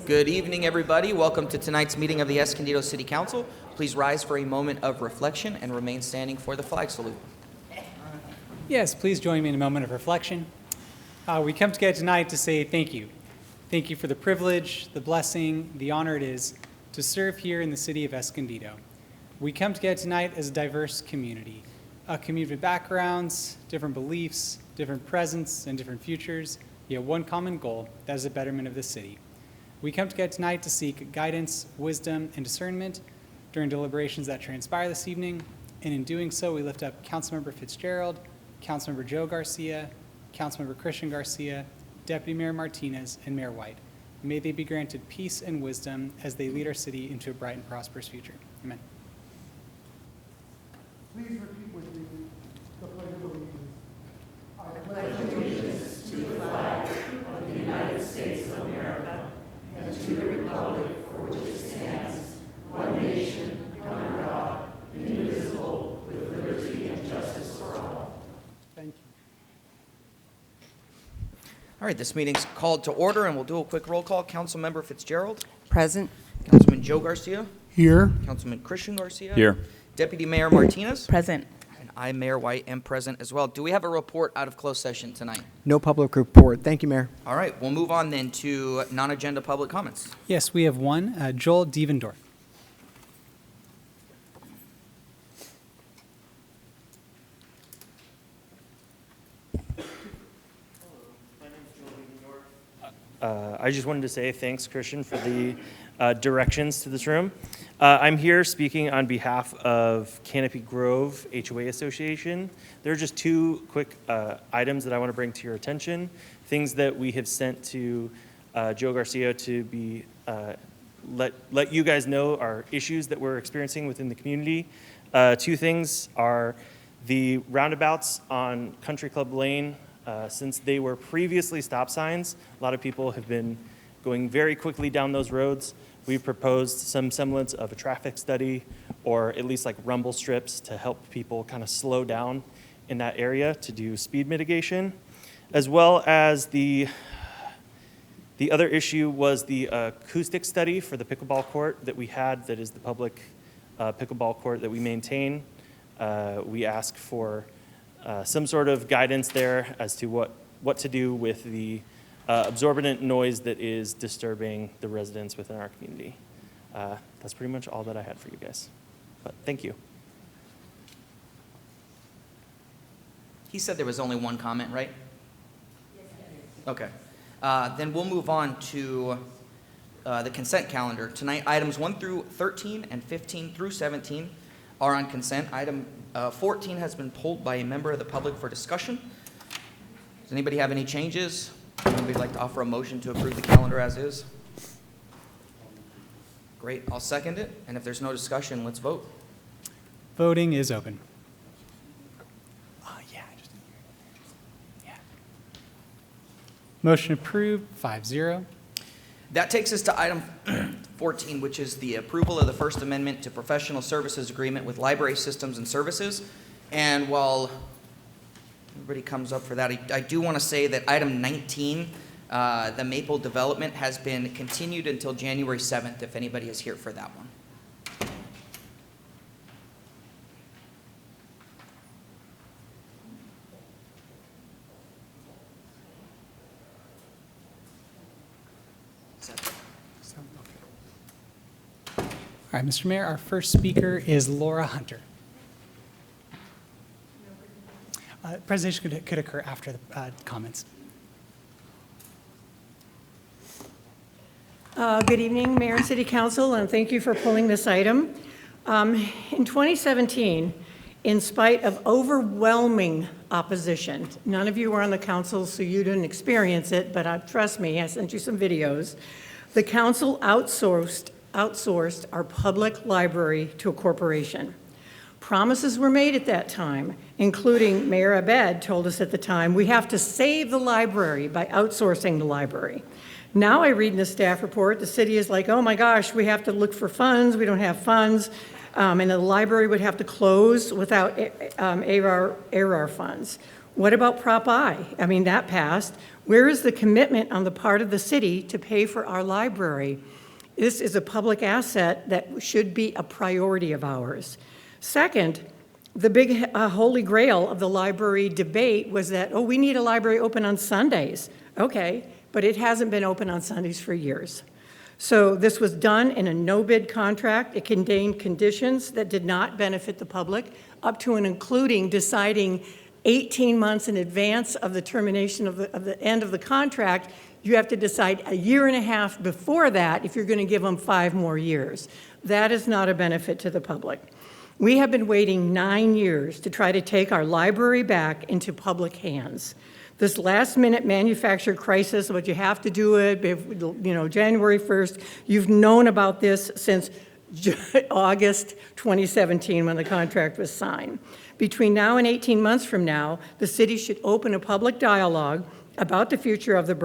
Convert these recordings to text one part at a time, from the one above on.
Good evening, everybody. Welcome to tonight's meeting of the Escondido City Council. Please rise for a moment of reflection and remain standing for the flag salute. Yes, please join me in a moment of reflection. We come together tonight to say thank you. Thank you for the privilege, the blessing, the honor it is to serve here in the city of Escondido. We come together tonight as a diverse community, a community of backgrounds, different beliefs, different presents, and different futures, yet one common goal, that is the betterment of the city. We come together tonight to seek guidance, wisdom, and discernment during deliberations that transpire this evening, and in doing so, we lift up Councilmember Fitzgerald, Councilmember Joe Garcia, Councilmember Christian Garcia, Deputy Mayor Martinez, and Mayor White. May they be granted peace and wisdom as they lead our city into a bright and prosperous future. Amen. Please repeat with me the Pledge of Allegiance. I pledge allegiance to the flag of the United States of America and to the republic for which it stands, one nation, under God, indivisible, with liberty and justice for all. Thank you. All right, this meeting's called to order, and we'll do a quick roll call. Councilmember Fitzgerald. Present. Councilman Joe Garcia. Here. Councilman Christian Garcia. Here. Deputy Mayor Martinez. Present. And I, Mayor White, am present as well. Do we have a report out of closed session tonight? No public report. Thank you, Mayor. All right, we'll move on then to non-agenda public comments. Yes, we have one, Joel Devendorf. I just wanted to say thanks, Christian, for the directions to this room. I'm here speaking on behalf of Canopy Grove HOA Association. There are just two quick items that I want to bring to your attention, things that we have sent to Joe Garcia to be let you guys know are issues that we're experiencing within the community. Two things are the roundabouts on Country Club Lane. Since they were previously stop signs, a lot of people have been going very quickly down those roads. We've proposed some semblance of a traffic study or at least like rumble strips to help people kind of slow down in that area to do speed mitigation. As well as the other issue was the acoustic study for the pickleball court that we had, that is the public pickleball court that we maintain. We ask for some sort of guidance there as to what to do with the absorbent noise that is disturbing the residents within our community. That's pretty much all that I had for you guys. But thank you. He said there was only one comment, right? Yes, okay. Then we'll move on to the consent calendar. Tonight, items 1 through 13 and 15 through 17 are on consent. Item 14 has been pulled by a member of the public for discussion. Does anybody have any changes? Anybody like to offer a motion to approve the calendar as is? Great, I'll second it. And if there's no discussion, let's vote. Voting is open. Motion approved, 5-0. That takes us to item 14, which is the approval of the First Amendment to Professional Services Agreement with Library Systems and Services. And while everybody comes up for that, I do want to say that item 19, the Maple Development, has been continued until January 7th, if anybody is here for that one. All right, Mr. Mayor, our first speaker is Laura Hunter. Presentation could occur after the comments. Good evening, Mayor and City Council, and thank you for pulling this item. In 2017, in spite of overwhelming opposition, none of you were on the council, so you didn't experience it, but trust me, I sent you some videos. The council outsourced our public library to a corporation. Promises were made at that time, including Mayor Abed told us at the time, we have to save the library by outsourcing the library. Now I read in the staff report, the city is like, oh my gosh, we have to look for funds, we don't have funds, and the library would have to close without ARR funds. What about Prop I? I mean, that passed. Where is the commitment on the part of the city to pay for our library? This is a public asset that should be a priority of ours. Second, the big holy grail of the library debate was that, oh, we need a library open on Sundays. Okay, but it hasn't been open on Sundays for years. So this was done in a no-bid contract. It contained conditions that did not benefit the public, up to and including deciding 18 months in advance of the termination of the end of the contract. You have to decide a year and a half before that if you're going to give them 5 more years. That is not a benefit to the public. We have been waiting 9 years to try to take our library back into public hands. This last-minute manufactured crisis, but you have to do it, January 1st. You've known about this since August 2017 when the contract was signed. Between now and 18 months from now, the city should open a public dialogue about the future of the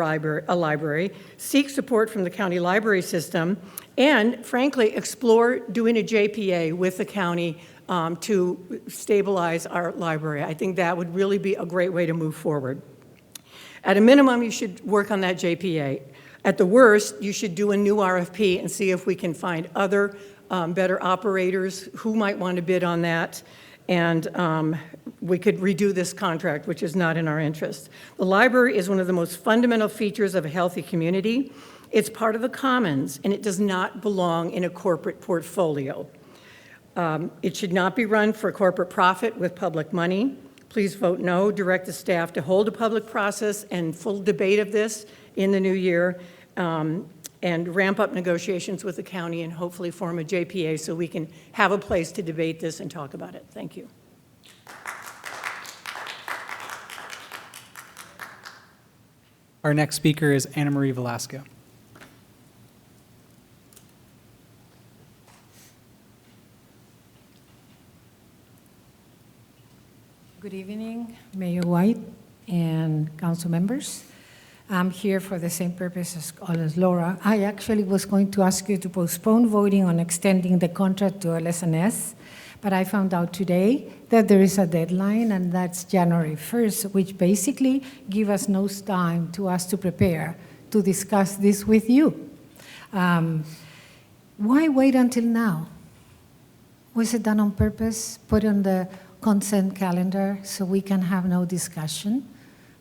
library, seek support from the county library system, and frankly, explore doing a JPA with the county to stabilize our library. I think that would really be a great way to move forward. At a minimum, you should work on that JPA. At the worst, you should do a new RFP and see if we can find other better operators who might want to bid on that. And we could redo this contract, which is not in our interest. The library is one of the most fundamental features of a healthy community. It's part of the commons, and it does not belong in a corporate portfolio. It should not be run for corporate profit with public money. Please vote no. Direct the staff to hold a public process and full debate of this in the new year, and ramp up negotiations with the county and hopefully form a JPA so we can have a place to debate this and talk about it. Thank you. Our next speaker is Anna Marie Velasco. Good evening, Mayor White and council members. I'm here for the same purpose as Laura. I actually was going to ask you to postpone voting on extending the contract to LSNS, but I found out today that there is a deadline, and that's January 1st, which basically gives us no time to us to prepare to discuss this with you. Why wait until now? Was it done on purpose, put on the consent calendar so we can have no discussion?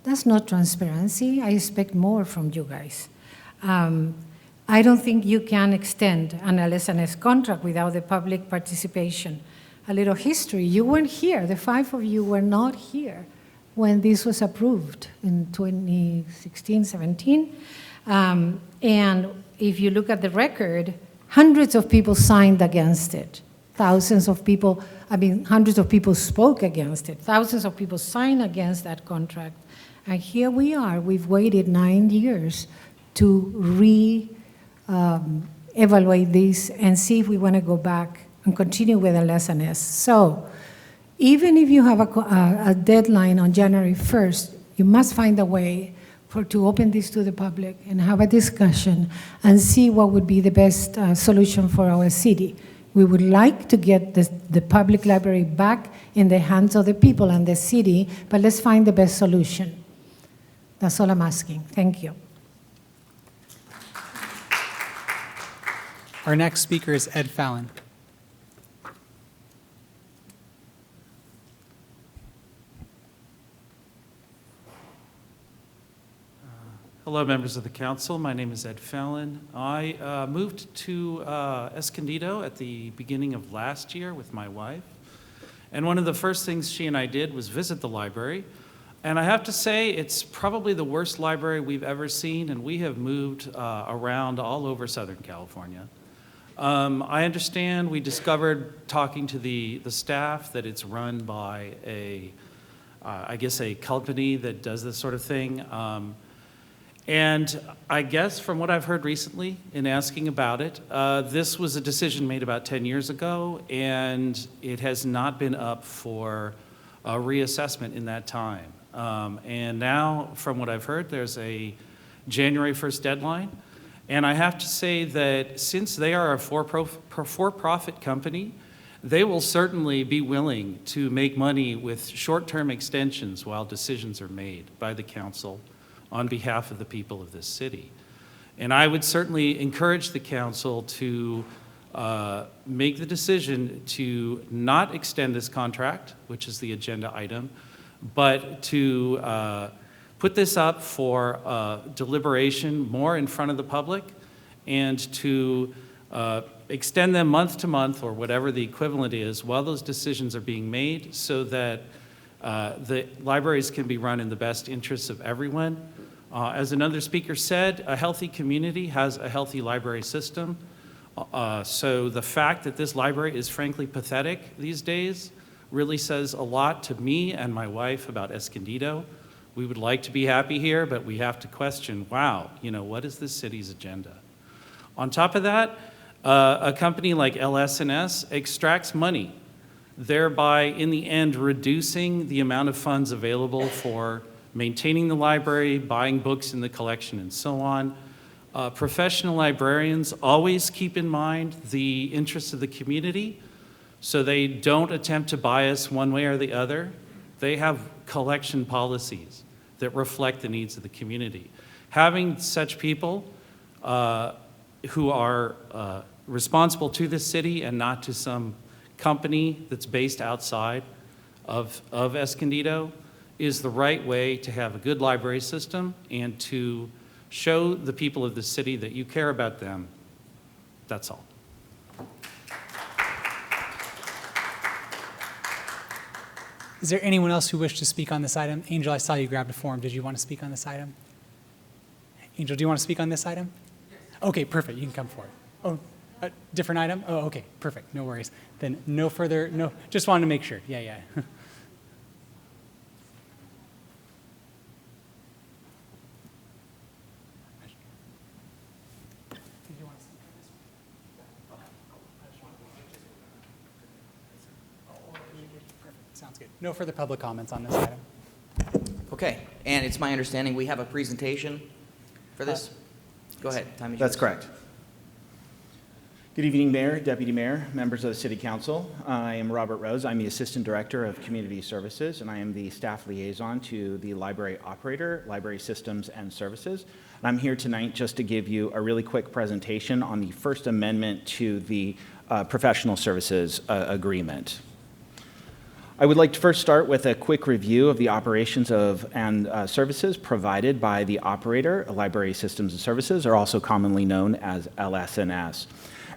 That's not transparency. I expect more from you guys. I don't think you can extend an LSNS contract without the public participation. A little history, you weren't here. The 5 of you were not here when this was approved in 2016, 17. And if you look at the record, hundreds of people signed against it. Hundreds of people spoke against it. Thousands of people signed against that contract. And here we are, we've waited 9 years to evaluate this and see if we want to go back and continue with LSNS. So even if you have a deadline on January 1st, you must find a way to open this to the public and have a discussion and see what would be the best solution for our city. We would like to get the public library back in the hands of the people and the city, but let's find the best solution. That's all I'm asking. Thank you. Our next speaker is Ed Fallon. Hello, members of the council. My name is Ed Fallon. I moved to Escondido at the beginning of last year with my wife. And one of the first things she and I did was visit the library. And I have to say, it's probably the worst library we've ever seen, and we have moved around all over Southern California. I understand we discovered, talking to the staff, that it's run by I guess a company that does this sort of thing. And I guess from what I've heard recently in asking about it, this was a decision made about 10 years ago, and it has not been up for a reassessment in that time. And now, from what I've heard, there's a January 1st deadline. And I have to say that since they are a for-profit company, they will certainly be willing to make money with short-term extensions while decisions are made by the council on behalf of the people of this city. And I would certainly encourage the council to make the decision to not extend this contract, which is the agenda item, but to put this up for deliberation more in front of the public, and to extend them month to month or whatever the equivalent is while those decisions are being made, so that the libraries can be run in the best interests of everyone. As another speaker said, a healthy community has a healthy library system. So the fact that this library is frankly pathetic these days really says a lot to me and my wife about Escondido. We would like to be happy here, but we have to question, wow, what is this city's agenda? On top of that, a company like LS&S extracts money, thereby in the end reducing the amount of funds available for maintaining the library, buying books in the collection, and so on. Professional librarians always keep in mind the interests of the community, so they don't attempt to bias one way or the other. They have collection policies that reflect the needs of the community. Having such people who are responsible to the city and not to some company that's based outside of Escondido is the right way to have a good library system and to show the people of the city that you care about them. That's all. Is there anyone else who wished to speak on this item? Angel, I saw you grabbed a form. Did you want to speak on this item? Angel, do you want to speak on this item? Yes. Okay, perfect. You can come forward. Oh, a different item? Oh, okay, perfect. No worries. Then just wanted to make sure. Yeah. Sounds good. No further public comments on this item. Okay, and it's my understanding we have a presentation for this? Go ahead, time is yours. That's correct. Good evening, Mayor, Deputy Mayor, members of the City Council. I am Robert Rose. I'm the Assistant Director of Community Services, and I am the staff liaison to the library operator, Library Systems and Services. And I'm here tonight just to give you a really quick presentation on the First Amendment to the Professional Services Agreement. I would like to first start with a quick review of the operations and services provided by the operator, Library Systems and Services, or also commonly known as LS&S.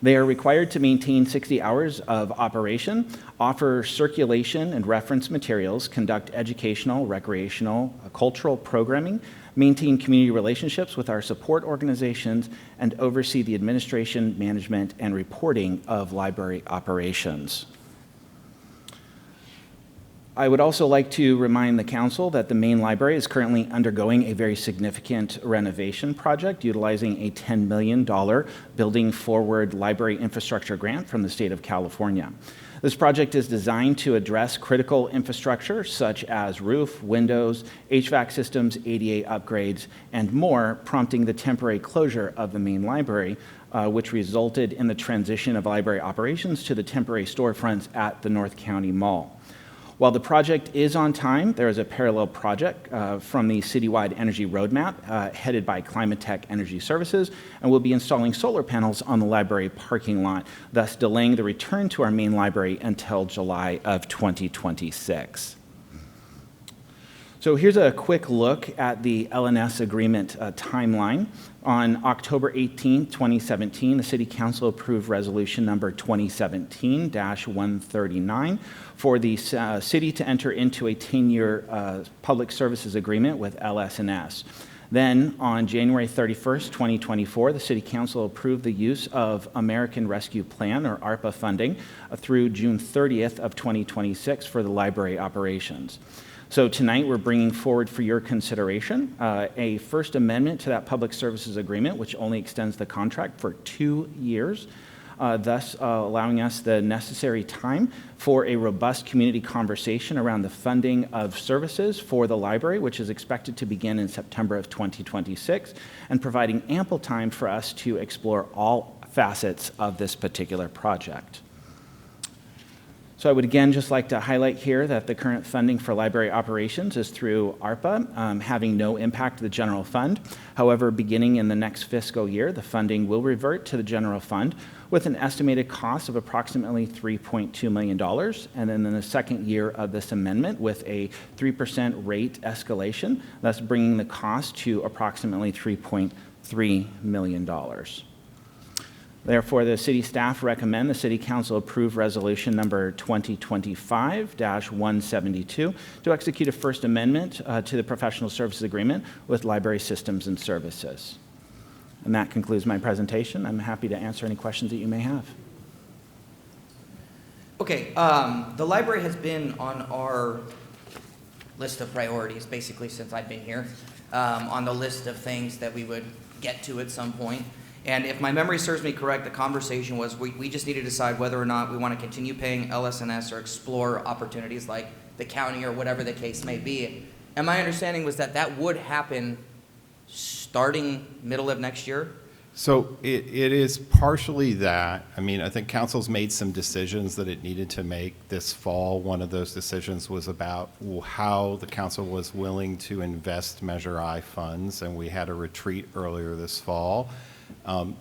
They are required to maintain 60 hours of operation, offer circulation and reference materials, conduct educational, recreational, cultural programming, maintain community relationships with our support organizations, and oversee the administration, management, and reporting of library operations. I would also like to remind the council that the main library is currently undergoing a very significant renovation project utilizing a $10 million Building Forward Library Infrastructure Grant from the state of California. This project is designed to address critical infrastructure such as roof, windows, HVAC systems, ADA upgrades, and more, prompting the temporary closure of the main library, which resulted in the transition of library operations to the temporary storefronts at the North County Mall. While the project is on time, there is a parallel project from the citywide energy roadmap headed by Climate Tech Energy Services, and we'll be installing solar panels on the library parking lot, thus delaying the return to our main library until July of 2026. So here's a quick look at the L&S agreement timeline. On October 18, 2017, the City Council approved resolution number 2017-139 for the city to enter into a 10-year public services agreement with LS&S. Then, on January 31st, 2024, the City Council approved the use of American Rescue Plan, or ARPA funding, through June 30th of 2026 for the library operations. So tonight we're bringing forward for your consideration a First Amendment to that Public Services Agreement, which only extends the contract for 2 years, thus allowing us the necessary time for a robust community conversation around the funding of services for the library, which is expected to begin in September of 2026, and providing ample time for us to explore all facets of this particular project. So I would again just like to highlight here that the current funding for library operations is through ARPA, having no impact to the general fund. However, beginning in the next fiscal year, the funding will revert to the general fund with an estimated cost of approximately $3.2 million. And then in the second year of this amendment with a 3% rate escalation, thus bringing the cost to approximately $3.3 million. Therefore, the city staff recommend the city council approve resolution number 2025-172 to execute a first amendment to the professional services agreement with Library Systems and Services. And that concludes my presentation. I'm happy to answer any questions that you may have. Okay, the library has been on our list of priorities basically since I've been here, on the list of things that we would get to at some point. And if my memory serves me correct, the conversation was we just need to decide whether or not we want to continue paying LS&S or explore opportunities like the county or whatever the case may be. And my understanding was that that would happen starting middle of next year. So it is partially that. I mean, I think council's made some decisions that it needed to make this fall. One of those decisions was about how the council was willing to invest Measure I funds, and we had a retreat earlier this fall.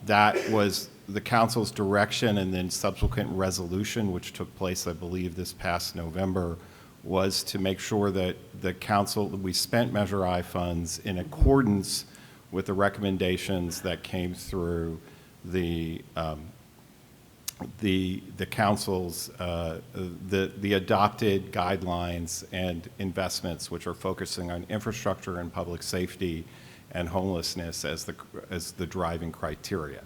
That was the council's direction, and then subsequent resolution, which took place, I believe, this past November, was to make sure that the council, we spent Measure I funds in accordance with the recommendations that came through the council's, the adopted guidelines and investments, which are focusing on infrastructure and public safety and homelessness as the driving criteria.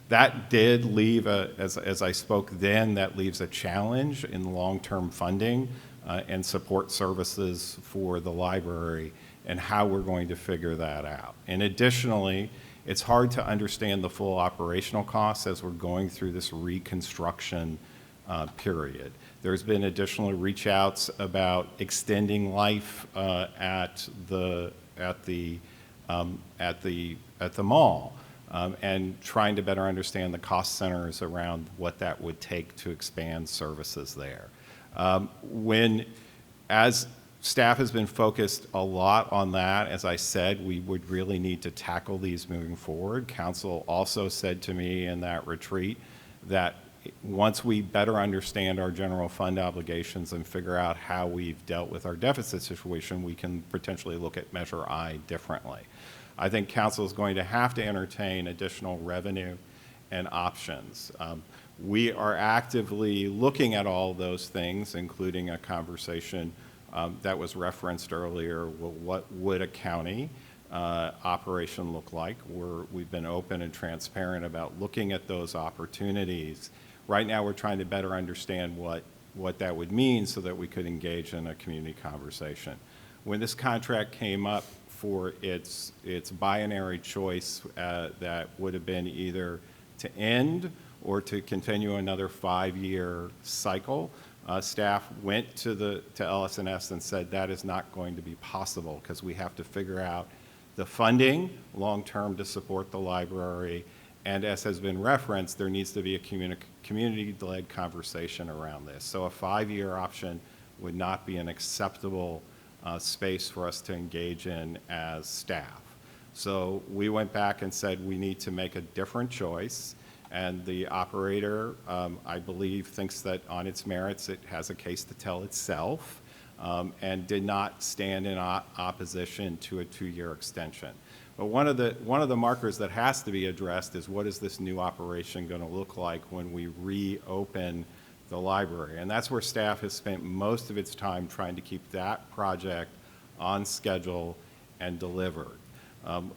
That did leave, as I spoke then, that leaves a challenge in long-term funding and support services for the library and how we're going to figure that out. And additionally, it's hard to understand the full operational costs as we're going through this reconstruction period. There's been additional reach outs about extending life at the mall and trying to better understand the cost centers around what that would take to expand services there. As staff has been focused a lot on that, as I said, we would really need to tackle these moving forward. Council also said to me in that retreat that once we better understand our general fund obligations and figure out how we've dealt with our deficit situation, we can potentially look at Measure I differently. I think council is going to have to entertain additional revenue and options. We are actively looking at all those things, including a conversation that was referenced earlier. Well, what would a county operation look like? We've been open and transparent about looking at those opportunities. Right now, we're trying to better understand what that would mean so that we could engage in a community conversation. When this contract came up for its binary choice that would have been either to end or to continue another 5-year cycle, staff went to LS&S and said that is not going to be possible because we have to figure out the funding long-term to support the library. And as has been referenced, there needs to be a community-led conversation around this. So a 5-year option would not be an acceptable space for us to engage in as staff. So we went back and said we need to make a different choice. And the operator, I believe, thinks that on its merits it has a case to tell itself and did not stand in opposition to a 2-year extension. But one of the markers that has to be addressed is what is this new operation going to look like when we reopen the library? And that's where staff has spent most of its time trying to keep that project on schedule and delivered.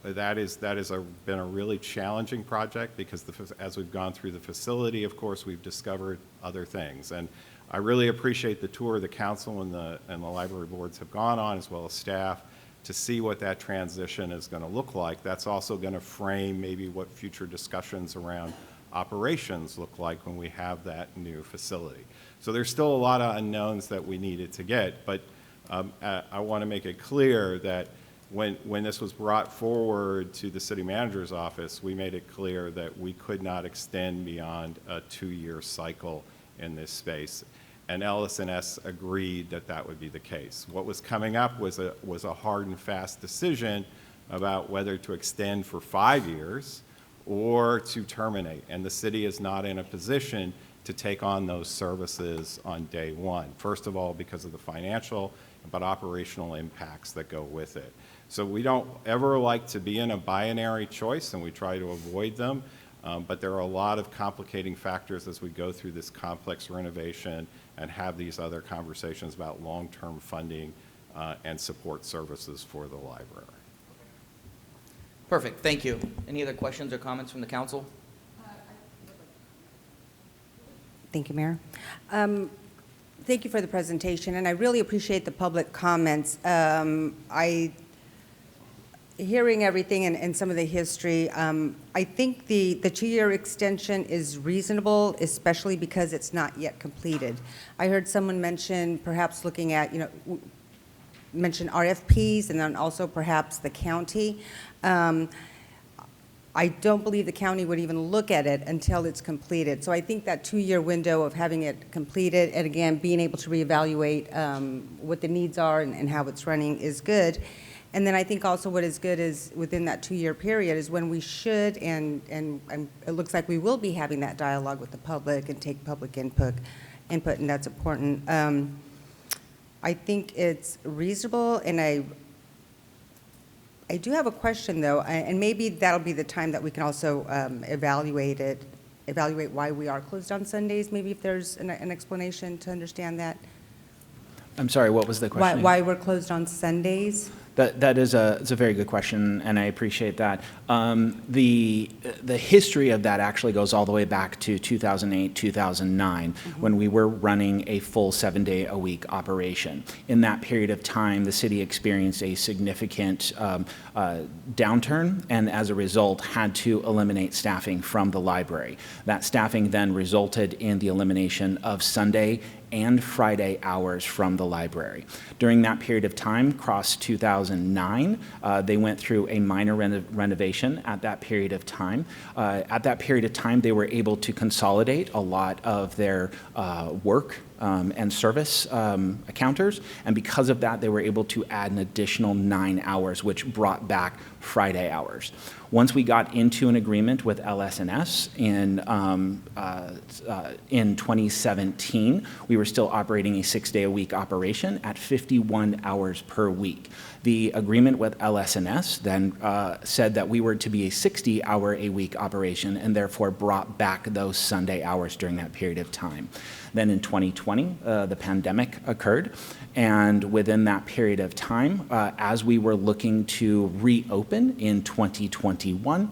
That has been a really challenging project because as we've gone through the facility, of course, we've discovered other things. And I really appreciate the tour the council and the library boards have gone on, as well as staff, to see what that transition is going to look like. That's also going to frame maybe what future discussions around operations look like when we have that new facility. So there's still a lot of unknowns that we needed to get, but I want to make it clear that when this was brought forward to the city manager's office, we made it clear that we could not extend beyond a 2-year cycle in this space. and LS&S agreed that that would be the case. What was coming up was a hard and fast decision about whether to extend for 5 years or to terminate, and the city is not in a position to take on those services on day one. First of all, because of the financial but operational impacts that go with it. So we don't ever like to be in a binary choice, and we try to avoid them, but there are a lot of complicating factors as we go through this complex renovation and have these other conversations about long-term funding and support services for the library. Perfect, thank you. Any other questions or comments from the council? Thank you, Mayor. Thank you for the presentation, and I really appreciate the public comments. Hearing everything and some of the history, I think the 2-year extension is reasonable, especially because it's not yet completed. I heard someone mention perhaps looking at, mention RFPs and then also perhaps the county. I don't believe the county would even look at it until it's completed. So I think that 2-year window of having it completed and again, being able to reevaluate what the needs are and how it's running is good. And then I think also what is good is within that 2-year period is when we should, and it looks like we will be having that dialogue with the public and take public input, and that's important. I think it's reasonable, and I do have a question though, and maybe that'll be the time that we can also evaluate why we are closed on Sundays, maybe if there's an explanation to understand that. I'm sorry, what was the question? Why we're closed on Sundays? That is it's a very good question, and I appreciate that. The history of that actually goes all the way back to 2008, 2009, when we were running a full 7-day-a-week operation. In that period of time, the city experienced a significant downturn, and as a result, had to eliminate staffing from the library. That staffing then resulted in the elimination of Sunday and Friday hours from the library. During that period of time, across 2009, they went through a minor renovation at that period of time. At that period of time, they were able to consolidate a lot of their work and service counters, and because of that, they were able to add an additional 9 hours, which brought back Friday hours. Once we got into an agreement with LS&S in 2017, we were still operating a 6-day-a-week operation at 51 hours per week. The agreement with LS&S then said that we were to be a 60-hour-a-week operation and therefore brought back those Sunday hours during that period of time. Then in 2020, the pandemic occurred, and within that period of time, as we were looking to reopen in 2021,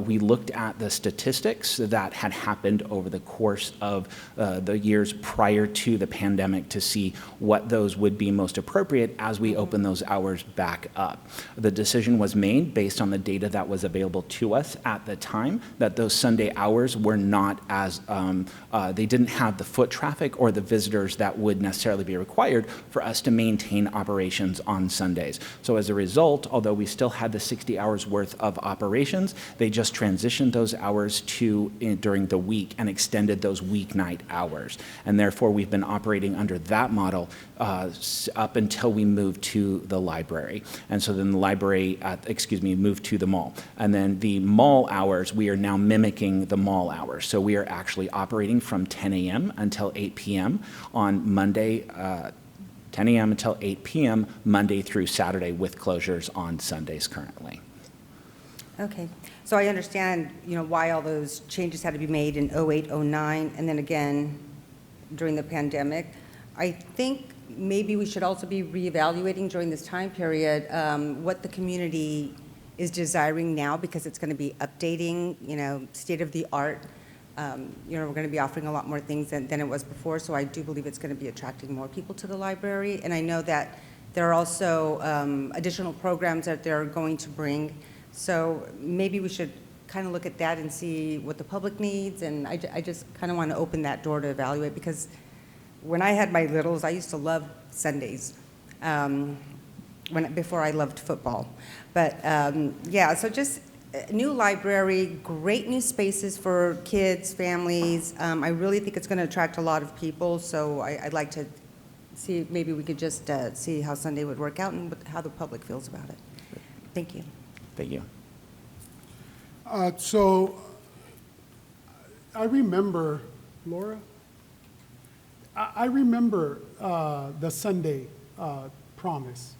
we looked at the statistics that had happened over the course of the years prior to the pandemic to see what those would be most appropriate as we open those hours back up. The decision was made based on the data that was available to us at the time that those Sunday hours were not as, they didn't have the foot traffic or the visitors that would necessarily be required for us to maintain operations on Sundays. So as a result, although we still had the 60 hours worth of operations, they just transitioned those hours to during the week and extended those weeknight hours. And therefore, we've been operating under that model up until we moved to the library. And so then the library, moved to the mall. And then the mall hours, we are now mimicking the mall hours. So we are actually operating from 10 a.m. until 8 p.m. on Monday, 10 a.m. until 8 p.m. Monday through Saturday, with closures on Sundays currently. Okay, so I understand, why all those changes had to be made in 08, 09, and then again during the pandemic. I think maybe we should also be reevaluating during this time period what the community is desiring now, because it's going to be updating, state of the art. We're going to be offering a lot more things than it was before, so I do believe it's going to be attracting more people to the library. And I know that there are also additional programs that they're going to bring. So maybe we should kind of look at that and see what the public needs. And I just kind of want to open that door to evaluate, because when I had my littles, I used to love Sundays before I loved football. But yeah, so just new library, great new spaces for kids, families. I really think it's going to attract a lot of people, so I'd like to see, maybe we could just see how Sunday would work out and how the public feels about it. Thank you. Thank you. So I remember, Laura, I remember the Sunday promise.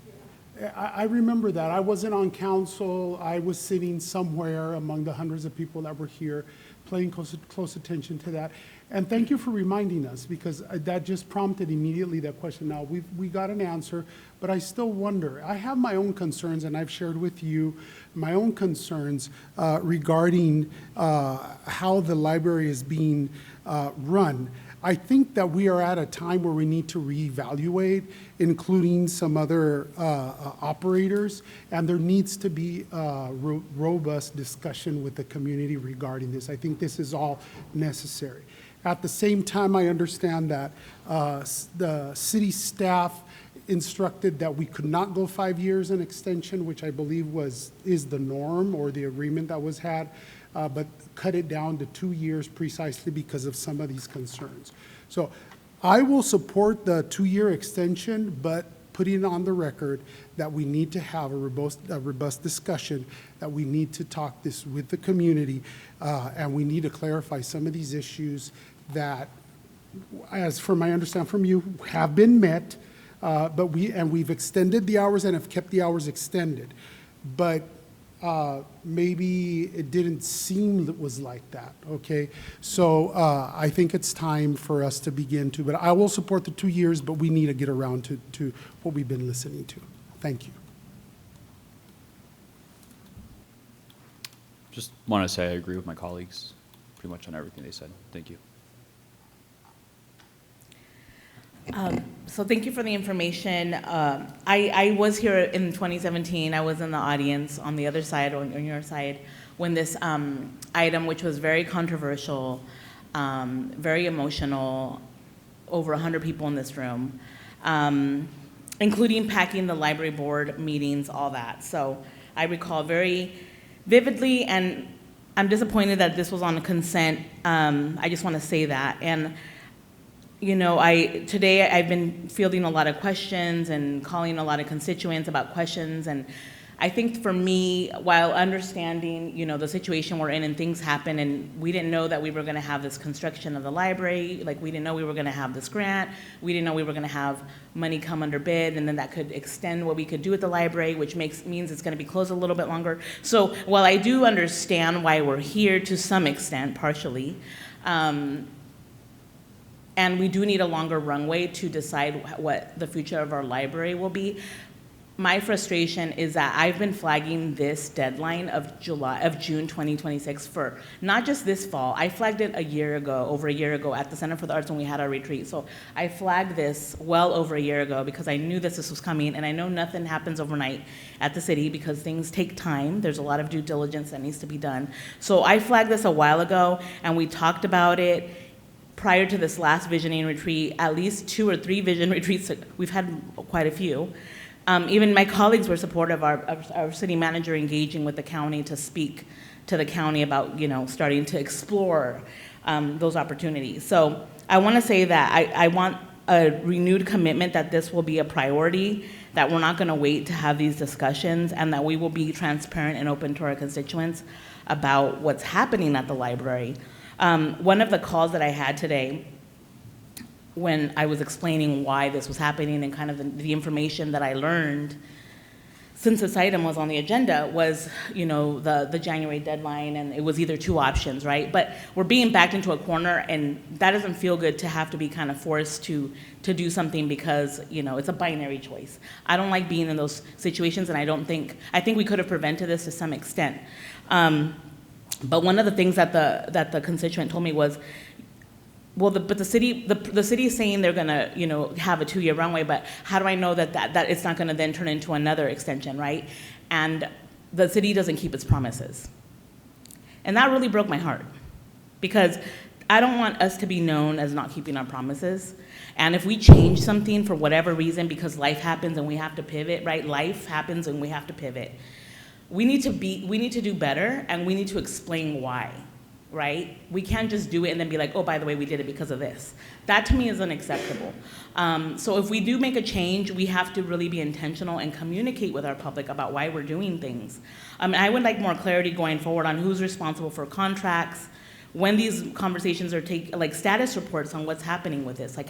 I remember that. I wasn't on council. I was sitting somewhere among the hundreds of people that were here, paying close attention to that. And thank you for reminding us, because that just prompted immediately that question. Now, we got an answer, but I still wonder. I have my own concerns, and I've shared with you my own concerns regarding how the library is being run. I think that we are at a time where we need to reevaluate, including some other operators, and there needs to be robust discussion with the community regarding this. I think this is all necessary. At the same time, I understand that the city staff instructed that we could not go 5 years in extension, which I believe is the norm or the agreement that was had, but cut it down to 2 years precisely because of some of these concerns. So I will support the 2-year extension, but putting on the record that we need to have a robust discussion, that we need to talk this with the community, and we need to clarify some of these issues that, as from my understanding from you, have been met, but we've extended the hours and have kept the hours extended. But maybe it didn't seem it was like that, okay? So I think it's time for us to begin to, but I will support the 2 years, but we need to get around to what we've been listening to. Thank you. Just want to say I agree with my colleagues pretty much on everything they said. Thank you. So thank you for the information. I was here in 2017. I was in the audience on the other side, on your side, when this item, which was very controversial, very emotional, over 100 people in this room, including packing the library board meetings, all that. So I recall very vividly, and I'm disappointed that this was on consent. I just want to say that. And you know, today I've been fielding a lot of questions and calling a lot of constituents about questions, and I think for me, while understanding, you know, the situation we're in and things happen, and we didn't know that we were going to have this construction of the library, like we didn't know we were going to have this grant, we didn't know we were going to have money come under bid, and then that could extend what we could do at the library, which means it's going to be closed a little bit longer. So while I do understand why we're here to some extent, partially, and we do need a longer runway to decide what the future of our library will be. My frustration is that I've been flagging this deadline of June 2026 for not just this fall. I flagged it over a year ago at the Center for the Arts when we had our retreat. So I flagged this well over a year ago because I knew this was coming, and I know nothing happens overnight at the city because things take time. There's a lot of due diligence that needs to be done. So I flagged this a while ago, and we talked about it prior to this last visioning retreat, at least 2 or 3 vision retreats. We've had quite a few. Even my colleagues were supportive of our city manager engaging with the county to speak to the county about, you know, starting to explore those opportunities. So I want to say that I want a renewed commitment that this will be a priority, that we're not going to wait to have these discussions, and that we will be transparent and open to our constituents about what's happening at the library. One of the calls that I had today, when I was explaining why this was happening and kind of the information that I learned since this item was on the agenda, was, you know, the January deadline, and it was either 2 options, right? But we're being backed into a corner, and that doesn't feel good to have to be kind of forced to do something because, you know, it's a binary choice. I don't like being in those situations, and I think we could have prevented this to some extent. But one of the things that the constituent told me was, well, but the city is saying they're gonna, you know, have a 2-year runway, but how do I know that it's not gonna then turn into another extension, right? And the city doesn't keep its promises. And that really broke my heart, because I don't want us to be known as not keeping our promises. And if we change something for whatever reason, because life happens and we have to pivot, right? Life happens and we have to pivot. we need to do better, and we need to explain why, right? We can't just do it and then be like, oh, by the way, we did it because of this. That to me is unacceptable. So if we do make a change, we have to really be intentional and communicate with our public about why we're doing things. I would like more clarity going forward on who's responsible for contracts, when these conversations are like status reports on what's happening with this. Like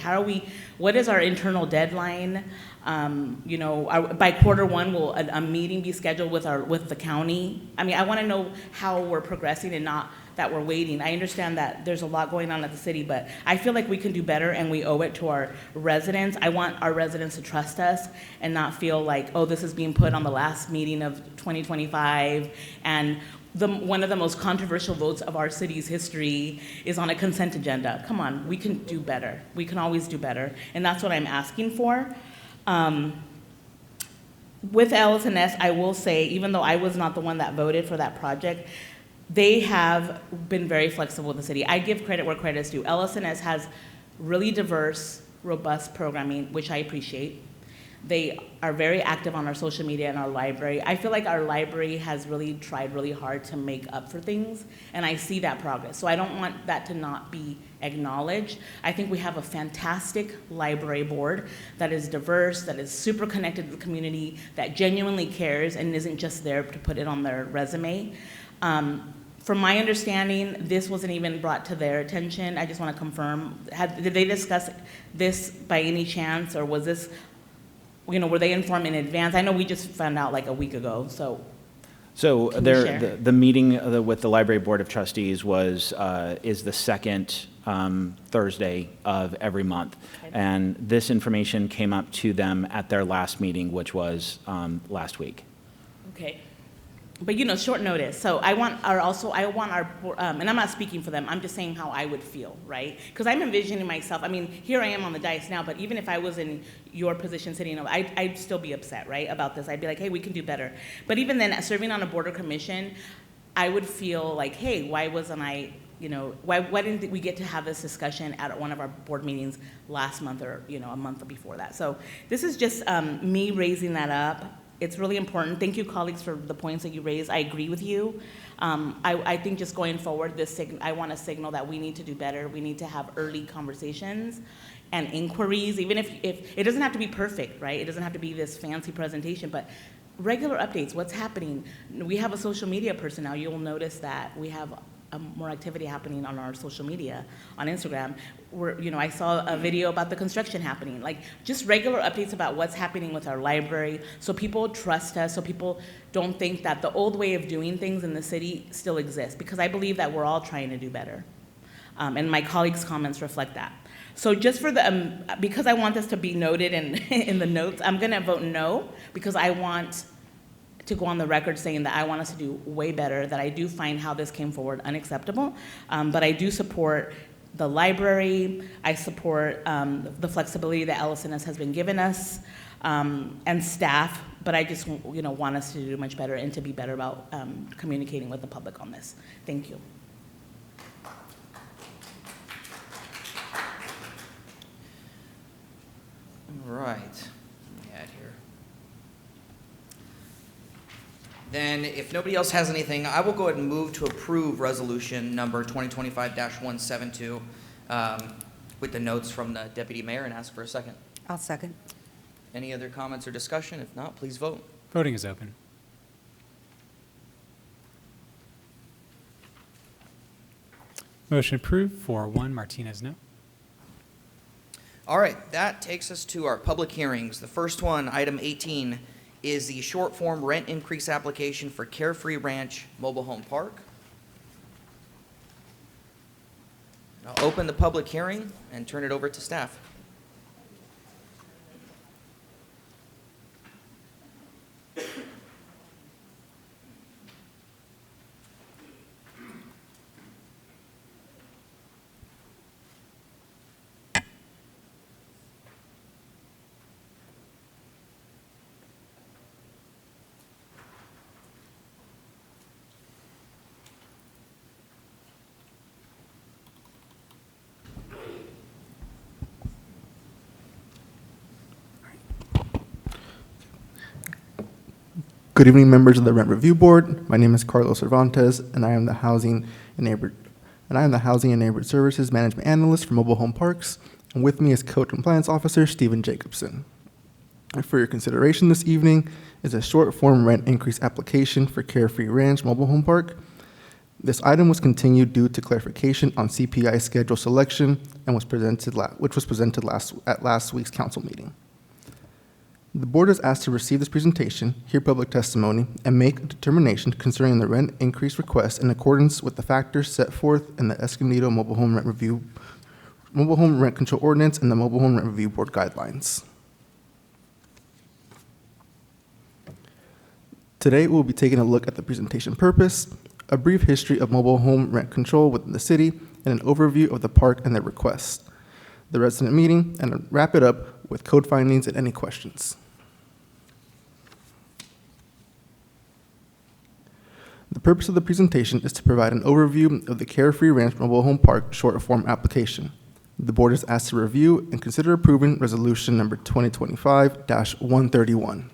what is our internal deadline? By Q1, will a meeting be scheduled with the county? I want to know how we're progressing and not that we're waiting. I understand that there's a lot going on at the city, but I feel like we can do better and we owe it to our residents. I want our residents to trust us and not feel like, oh, this is being put on the last meeting of 2025, and one of the most controversial votes of our city's history is on a consent agenda. Come on, we can do better. We can always do better, and that's what I'm asking for. With LS&S, I will say, even though I was not the one that voted for that project, they have been very flexible with the city. I give credit where credit is due. LS&S has really diverse, robust programming, which I appreciate. They are very active on our social media and our library. I feel like our library has really tried really hard to make up for things, and I see that progress. So I don't want that to not be acknowledged. I think we have a fantastic library board that is diverse, that is super connected to the community, that genuinely cares and isn't just there to put it on their resume. From my understanding, this wasn't even brought to their attention. I just want to confirm. Did they discuss this by any chance, or was this, were they informed in advance? I know we just found out like a week ago, so. So Can you share? the meeting with the Library Board of Trustees is the second Thursday of every month. Okay. And this information came up to them at their last meeting, which was last week. Okay. But short notice. So I want our, and I'm not speaking for them, I'm just saying how I would feel, right? Because I'm envisioning myself, here I am on the dais now, but even if I was in your position sitting, I'd still be upset, right, about this. I'd be like, hey, we can do better. But even then, serving on a board or commission, I would feel like, hey, why wasn't I, why didn't we get to have this discussion at one of our board meetings last month or, a month before that? So this is just me raising that up. It's really important. Thank you, colleagues, for the points that you raised. I agree with you. I think just going forward, I want to signal that we need to do better. We need to have early conversations and inquiries, even if it doesn't have to be perfect, right? It doesn't have to be this fancy presentation, but regular updates, what's happening. We have a social media person now. You'll notice that we have more activity happening on our social media, on Instagram. I saw a video about the construction happening, like just regular updates about what's happening with our library, so people trust us, so people don't think that the old way of doing things in the city still exists, because I believe that we're all trying to do better. And my colleagues' comments reflect that. So just for because I want this to be noted in the notes, I'm gonna vote no, because I want to go on the record saying that I want us to do way better, that I do find how this came forward unacceptable, but I do support the library, I support the flexibility that LS&S has been given us, and staff, but I just want us to do much better and to be better about communicating with the public on this. Thank you. All right. Let me add here. Then, if nobody else has anything, I will go ahead and move to approve resolution number 2025-172 with the notes from the deputy mayor, and ask for a second. I'll second. Any other comments or discussion? If not, please vote. Voting is open. Motion approved, 4-1, Martinez, no. All right, that takes us to our public hearings. The first one, item 18, is the short form rent increase application for Carefree Ranch Mobile Home Park. I'll open the public hearing and turn it over to staff. Good evening, members of the Rent Review Board. My name is Carlos Cervantes, and I am the Housing and Neighborhood Services Management Analyst for Mobile Home Parks. And with me is Code Compliance Officer Stephen Jacobson. And for your consideration this evening is a short-form rent increase application for Carefree Ranch Mobile Home Park. This item was continued due to clarification on CPI schedule selection and which was presented at last week's council meeting. The board is asked to receive this presentation, hear public testimony, and make a determination concerning the rent increase request in accordance with the factors set forth in the Escondido Mobile Home Rent Control Ordinance and the Mobile Home Rent Review Board guidelines. Today, we'll be taking a look at the presentation purpose, a brief history of mobile home rent control within the city, and an overview of the park and their request, the resident meeting, and wrap it up with code findings and any questions. The purpose of the presentation is to provide an overview of the Carefree Ranch Mobile Home Park short form application. The board is asked to review and consider approving resolution number 2025-131.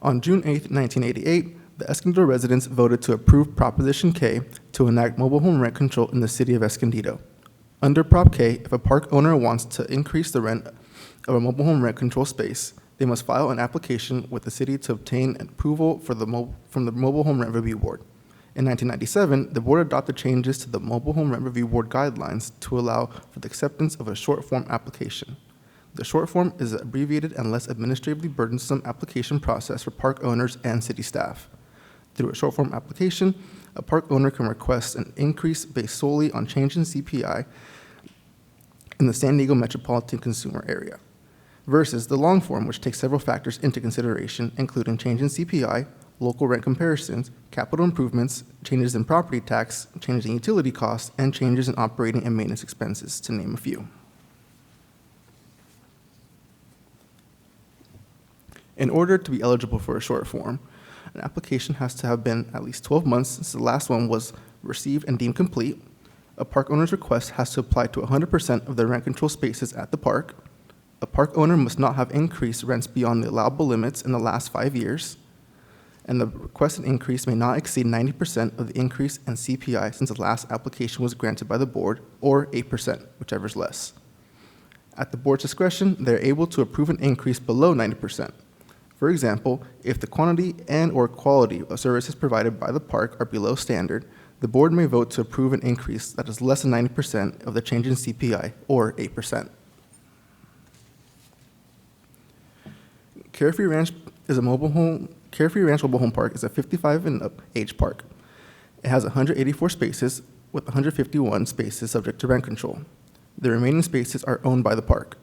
On June 8, 1988, the Escondido residents voted to approve Proposition K to enact mobile home rent control in the city of Escondido. Under Prop K, if a park owner wants to increase the rent of a mobile home rent control space, they must file an application with the city to obtain approval from the Mobile Home Rent Review Board. In 1997, the board adopted changes to the Mobile Home Rent Review Board guidelines to allow for the acceptance of a short form application. The short form is an abbreviated and less administratively burdensome application process for park owners and city staff. Through a short form application, a park owner can request an increase based solely on change in CPI in the San Diego metropolitan consumer area, versus the long form, which takes several factors into consideration, including change in CPI, local rent comparisons, capital improvements, changes in property tax, changes in utility costs, and changes in operating and maintenance expenses, to name a few. In order to be eligible for a short form, an application has to have been at least 12 months since the last one was received and deemed complete. A park owner's request has to apply to 100% of the rent control spaces at the park. A park owner must not have increased rents beyond the allowable limits in the last 5 years, and the requested increase may not exceed 90% of the increase in CPI since the last application was granted by the board, or 8%, whichever is less. At the board's discretion, they are able to approve an increase below 90%. For example, if the quantity and/or quality of services provided by the park are below standard, the board may vote to approve an increase that is less than 90% of the change in CPI, or 8%. Carefree Ranch Mobile Home Park is a 55 and up age park. It has 184 spaces, with 151 spaces subject to rent control. The remaining spaces are owned by the park.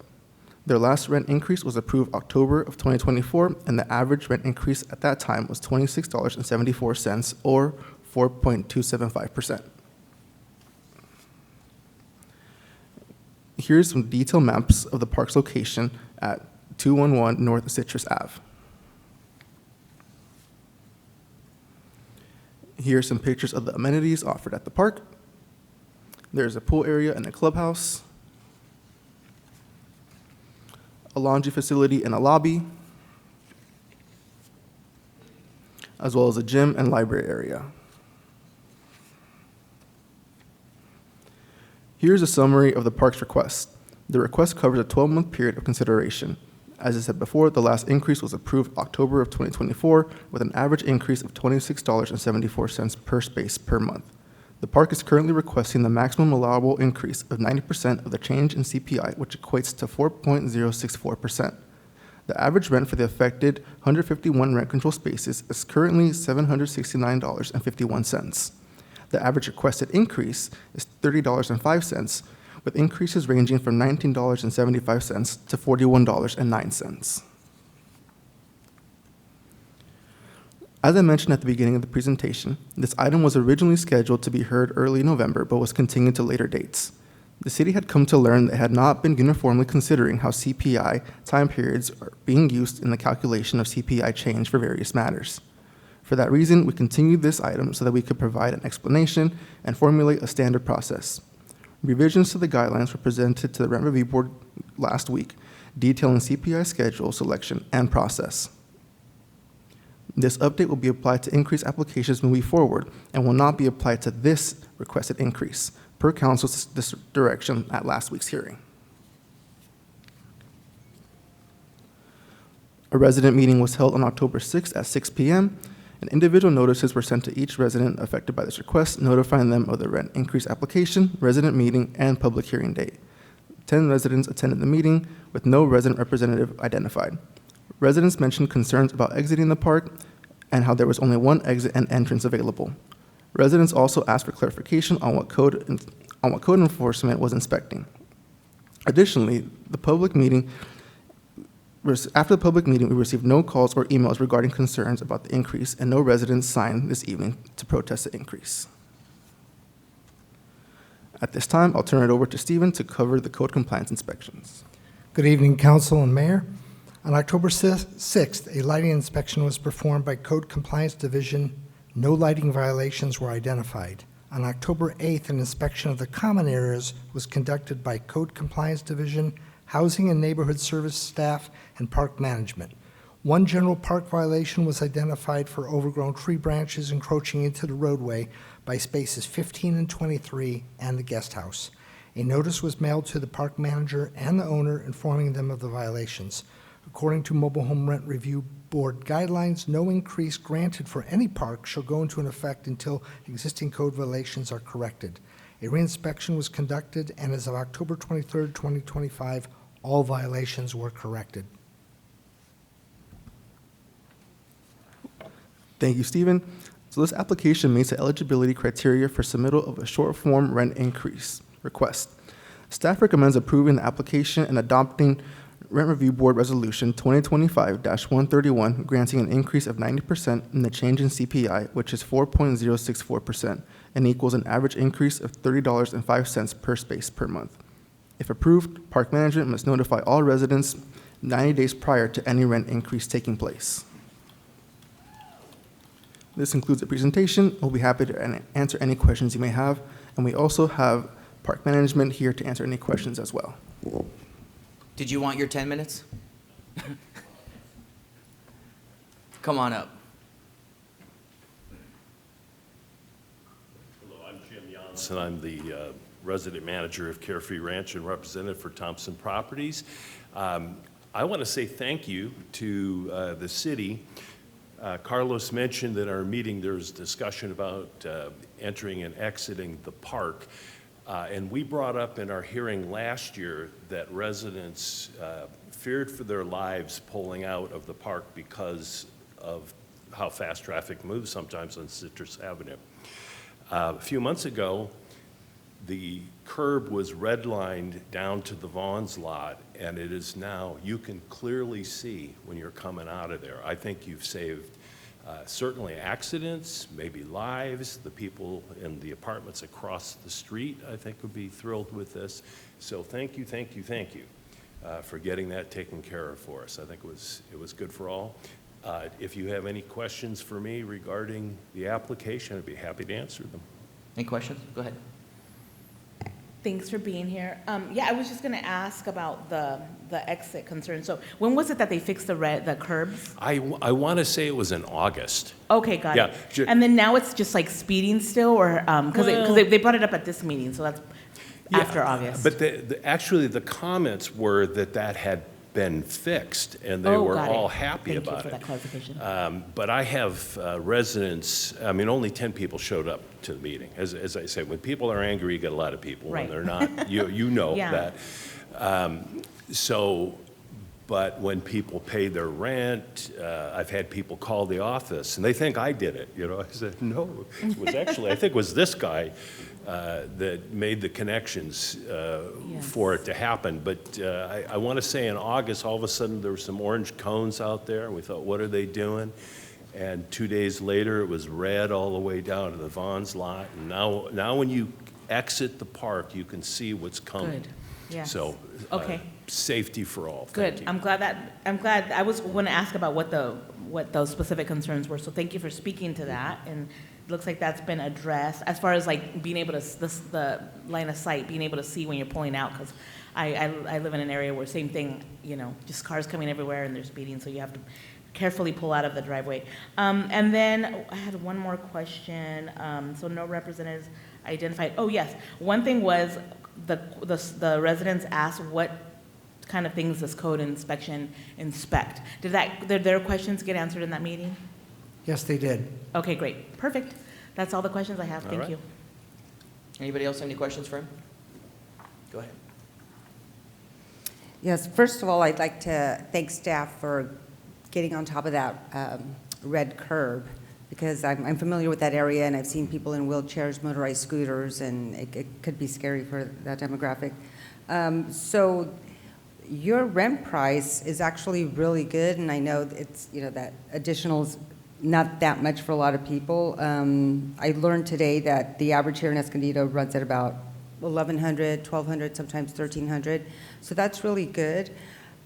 Their last rent increase was approved October of 2024, and the average rent increase at that time was $26.74, or 4.275%. Here's some detailed maps of the park's location at 211 North Citrus Ave. Here are some pictures of the amenities offered at the park. There's a pool area and a clubhouse, a laundry facility and a lobby, as well as a gym and library area. Here's a summary of the park's request. The request covers a 12-month period of consideration. As I said before, the last increase was approved October of 2024 with an average increase of $26.74 per space per month. The park is currently requesting the maximum allowable increase of 90% of the change in CPI, which equates to 4.064%. The average rent for the affected 151 rent control spaces is currently $769.51. The average requested increase is $30.05, with increases ranging from $19.75 to $41.09. As I mentioned at the beginning of the presentation, this item was originally scheduled to be heard early November, but was continued to later dates. The city had come to learn that it had not been uniformly considering how CPI time periods are being used in the calculation of CPI change for various matters. For that reason, we continued this item so that we could provide an explanation and formulate a standard process. Revisions to the guidelines were presented to the Rent Review Board last week, detailing CPI schedule selection and process. This update will be applied to increase applications moving forward and will not be applied to this requested increase, per council's direction at last week's hearing. A resident meeting was held on October 6th at 6 p.m., and individual notices were sent to each resident affected by this request, notifying them of the rent increase application, resident meeting, and public hearing date. 10 residents attended the meeting with no resident representative identified. Residents mentioned concerns about exiting the park and how there was only one exit and entrance available. Residents also asked for clarification on what code enforcement was inspecting. Additionally, after the public meeting, we received no calls or emails regarding concerns about the increase, and no residents signed this evening to protest the increase. At this time, I'll turn it over to Stephen to cover the code compliance inspections. Good evening, Council and Mayor. On October 6th, a lighting inspection was performed by Code Compliance Division. No lighting violations were identified. On October 8th, an inspection of the common areas was conducted by Code Compliance Division, Housing and Neighborhood Service staff, and Park Management. One general park violation was identified for overgrown tree branches encroaching into the roadway by spaces 15 and 23 and the guest house. A notice was mailed to the park manager and the owner informing them of the violations. According to Mobile Home Rent Review Board guidelines, no increase granted for any park shall go into effect until existing code violations are corrected. A reinspection was conducted, and as of October 23, 2025, all violations were corrected. Thank you, Stephen. So this application meets the eligibility criteria for submittal of a short-form rent increase request. Staff recommends approving the application and adopting Rent Review Board Resolution 2025-131, granting an increase of 90% in the change in CPI, which is 4.064%, and equals an average increase of $30.05 per space per month. If approved, Park Management must notify all residents 90 days prior to any rent increase taking place. This concludes the presentation. We'll be happy to answer any questions you may have, and we also have Park Management here to answer any questions as well. Did you want your 10 minutes? Come on up. Hello, I'm Jim Janssen. I'm the resident manager of Carefree Ranch and representative for Thompson Properties. I want to say thank you to the city. Carlos mentioned that our meeting there was discussion about entering and exiting the park. And we brought up in our hearing last year that residents feared for their lives pulling out of the park because of how fast traffic moves sometimes on Citrus Avenue. A few months ago, the curb was redlined down to the Vaughn's lot, and it is now, you can clearly see when you're coming out of there. I think you've saved certainly accidents, maybe lives. The people in the apartments across the street, I think, would be thrilled with this. So thank you for getting that taken care of for us. I think it was good for all. If you have any questions for me regarding the application, I'd be happy to answer them. Any questions? Go ahead. Thanks for being here. Yeah, I was just going to ask about the exit concern. So when was it that they fixed the curbs? I want to say it was in August. Okay, got it. And then now it's just like speeding still, or because they brought it up at this meeting, so that's after August. But actually, the comments were that had been fixed, and they were all happy about it. Thank you for that clarification. But I have residents, I mean, only 10 people showed up to the meeting. As I say, when people are angry, you get a lot of people. Right. When they're not, you know that. But when people pay their rent, I've had people call the office, and they think I did it. You know, I said, no, it was actually, I think it was this guy that made the connections for it to happen. But I want to say in August, all of a sudden, there were some orange cones out there, and we thought, what are they doing? And 2 days later, it was red all the way down to the Vaughn's lot. And now when you exit the park, you can see what's coming. Good. Yes. So, safety for all. Good. I'm glad I was going to ask about what those specific concerns were. So thank you for speaking to that and looks like that's been addressed, as far as like being able to, the line of sight, being able to see when you're pulling out, because I live in an area where same thing, you know, just cars coming everywhere and they're speeding, so you have to carefully pull out of the driveway. And then I had one more question. So no representatives identified. Oh, yes. One thing was the residents asked what kind of things does code inspection inspect? Did their questions get answered in that meeting? Yes, they did. Okay, great. Perfect. That's all the questions I have. Thank you. Anybody else have any questions for him? Go ahead. Yes, first of all, I'd like to thank staff for getting on top of that red curb, because I'm familiar with that area, and I've seen people in wheelchairs, motorized scooters, and it could be scary for that demographic. So your rent price is actually really good, and I know it's, you know, that additional's not that much for a lot of people. I learned today that the average here in Escondido runs at about $1,100, $1,200, sometimes $1,300. So that's really good.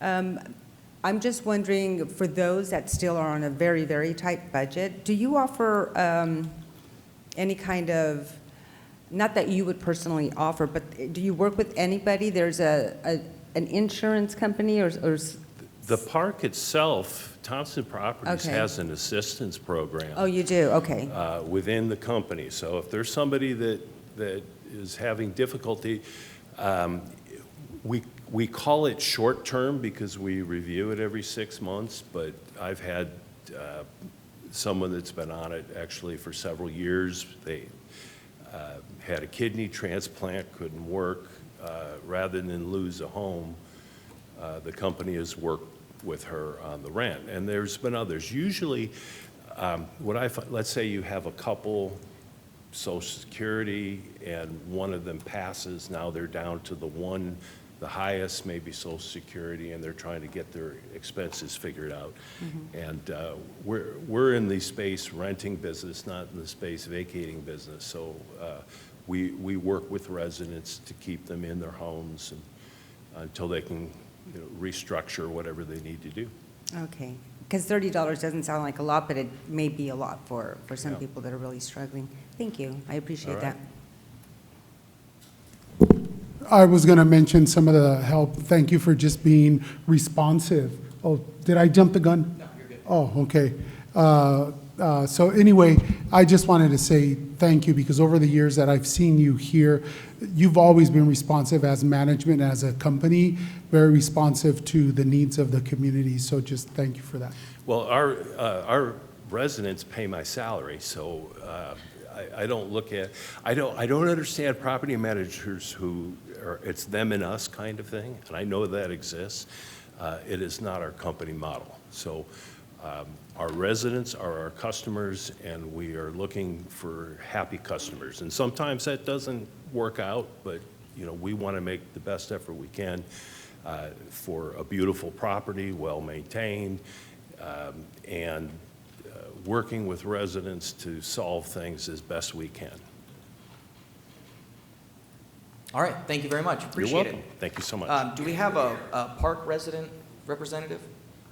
I'm just wondering, for those that still are on a very, very tight budget, do you offer any kind of, not that you would personally offer, but do you work with anybody? There's an insurance company or The park itself, Thompson Properties, Okay. has an assistance program. Oh, you do? Okay. Within the company. So if there's somebody that is having difficulty, we call it short-term because we review it every 6 months, but I've had someone that's been on it actually for several years. They had a kidney transplant, couldn't work. Rather than lose a home, the company has worked with her on the rent. And there's been others. Usually, let's say you have a couple, Social Security, and one of them passes. Now they're down to the highest, maybe Social Security, and they're trying to get their expenses figured out. And we're in the space renting business, not in the space vacating business. So we work with residents to keep them in their homes until they can, you know, restructure whatever they need to do. Okay. Because $30 doesn't sound like a lot, but it may be a lot for some Yeah. people that are really struggling. Thank you. I appreciate All right. that. I was going to mention some of the help. Thank you for just being responsive. Oh, did I jump the gun? No, you're good. Oh, okay. So anyway, I just wanted to say thank you, because over the years that I've seen you here, you've always been responsive as management, as a company, very responsive to the needs of the community. So just thank you for that. Well, our residents pay my salary, so I don't look at, I don't understand property managers who are, it's them and us kind of thing, and I know that exists. It is not our company model. So our residents are our customers, and we are looking for happy customers. And sometimes that doesn't work out, but you know, we want to make the best effort we can for a beautiful property, well-maintained, and working with residents to solve things as best we can. All right, thank you very much. Appreciate You're welcome. it. Thank you so much. Do we have a park resident representative?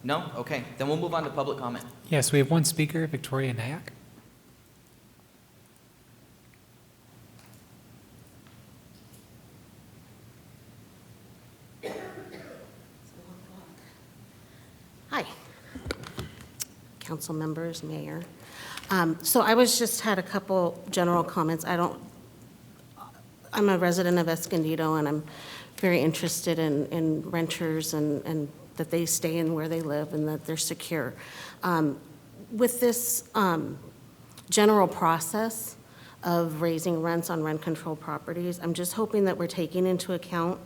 No? Okay, then we'll move on to public comment. Yes, we have one speaker, Victoria Nyack. Hi, council members, mayor. So I had a couple general comments. I'm a resident of Escondido, and I'm very interested in renters and that they stay in where they live and that they're secure. With this general process of raising rents on rent-controlled properties, I'm just hoping that we're taking into account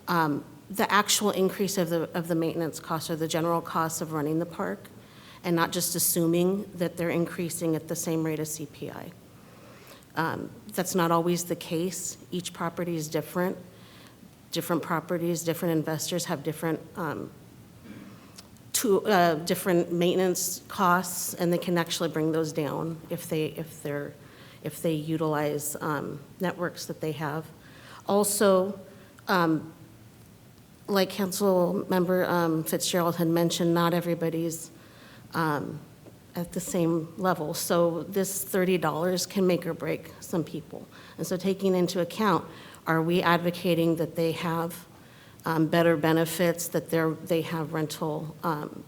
the actual increase of the maintenance costs or the general costs of running the park, and not just assuming that they're increasing at the same rate as CPI. That's not always the case. Each property is different. Different properties, different investors have different different maintenance costs, and they can actually bring those down if they utilize networks that they have. Also, like Councilmember Fitzgerald had mentioned, not everybody's at the same level. So this $30 can make or break some people. And so taking into account, are we advocating that they have better benefits, that they have rental,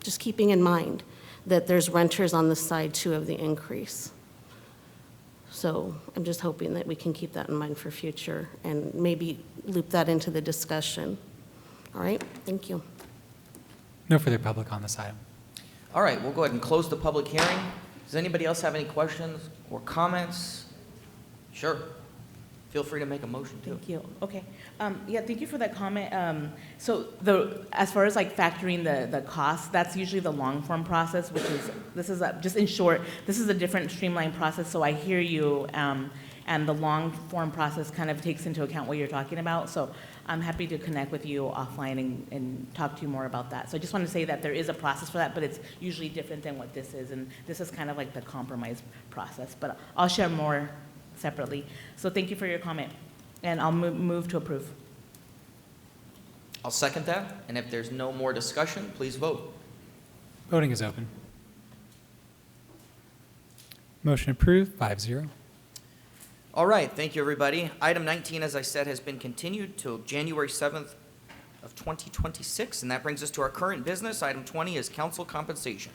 just keeping in mind that there's renters on the side too of the increase. So I'm just hoping that we can keep that in mind for future and maybe loop that into the discussion. All right, thank you. No further public on this item. All right, we'll go ahead and close the public hearing. Does anybody else have any questions or comments? Sure. Feel free to make a motion too. Thank you. Okay. Yeah, thank you for that comment. So as far as like factoring the cost, that's usually the long form process, which is, just in short, this is a different streamlined process. So I hear you, and the long form process kind of takes into account what you're talking about. So I'm happy to connect with you offline and talk to you more about that. So I just want to say that there is a process for that, but it's usually different than what this is. And this is kind of like the compromise process, but I'll share more separately. So thank you for your comment, and I'll move to approve. I'll second that, and if there's no more discussion, please vote. Voting is open. Motion approved, 5-0. All right, thank you, everybody. Item 19, as I said, has been continued till January 7th of 2026, and that brings us to our current business. Item 20 is council compensation.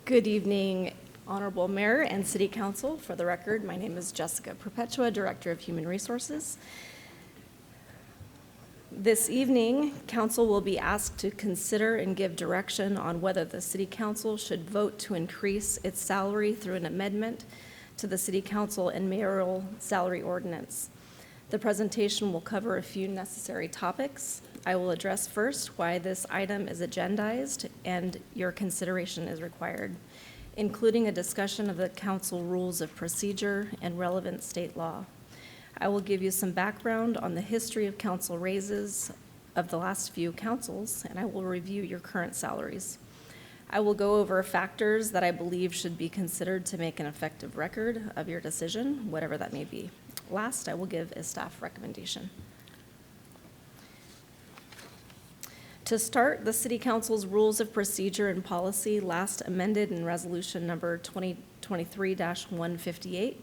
Good evening, Honorable Mayor and City Council. For the record, my name is Jessica Perpetua, Director of Human Resources. This evening, Council will be asked to consider and give direction on whether the City Council should vote to increase its salary through an amendment to the City Council and Mayoral Salary Ordinance. The presentation will cover a few necessary topics. I will address first why this item is agendized and your consideration is required, including a discussion of the council rules of procedure and relevant state law. I will give you some background on the history of council raises of the last few councils, and I will review your current salaries. I will go over factors that I believe should be considered to make an effective record of your decision, whatever that may be. Last, I will give a staff recommendation. To start, the City Council's Rules of Procedure and Policy, last amended in Resolution Number 2023-158,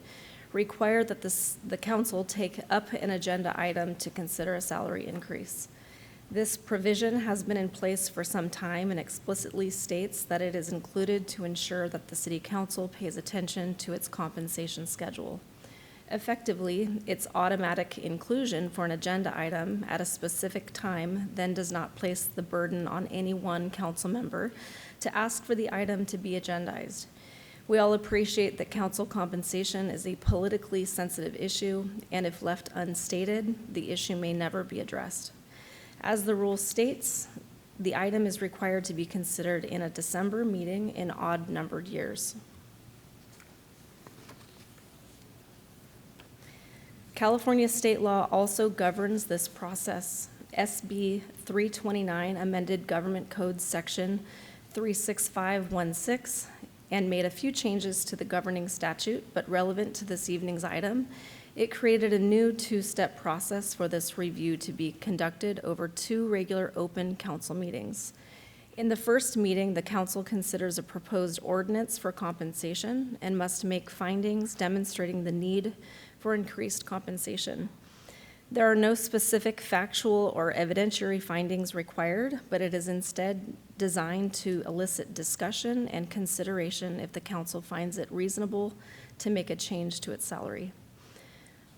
require that the Council take up an agenda item to consider a salary increase. This provision has been in place for some time and explicitly states that it is included to ensure that the City Council pays attention to its compensation schedule. Effectively, its automatic inclusion for an agenda item at a specific time then does not place the burden on any one council member to ask for the item to be agendized. We all appreciate that council compensation is a politically sensitive issue, and if left unstated, the issue may never be addressed. As the rule states, the item is required to be considered in a December meeting in odd-numbered years. California state law also governs this process. SB 329 amended Government Code Section 36516 and made a few changes to the governing statute, but relevant to this evening's item. It created a new two-step process for this review to be conducted over 2 regular open council meetings. In the first meeting, the council considers a proposed ordinance for compensation and must make findings demonstrating the need for increased compensation. There are no specific factual or evidentiary findings required, but it is instead designed to elicit discussion and consideration if the council finds it reasonable to make a change to its salary.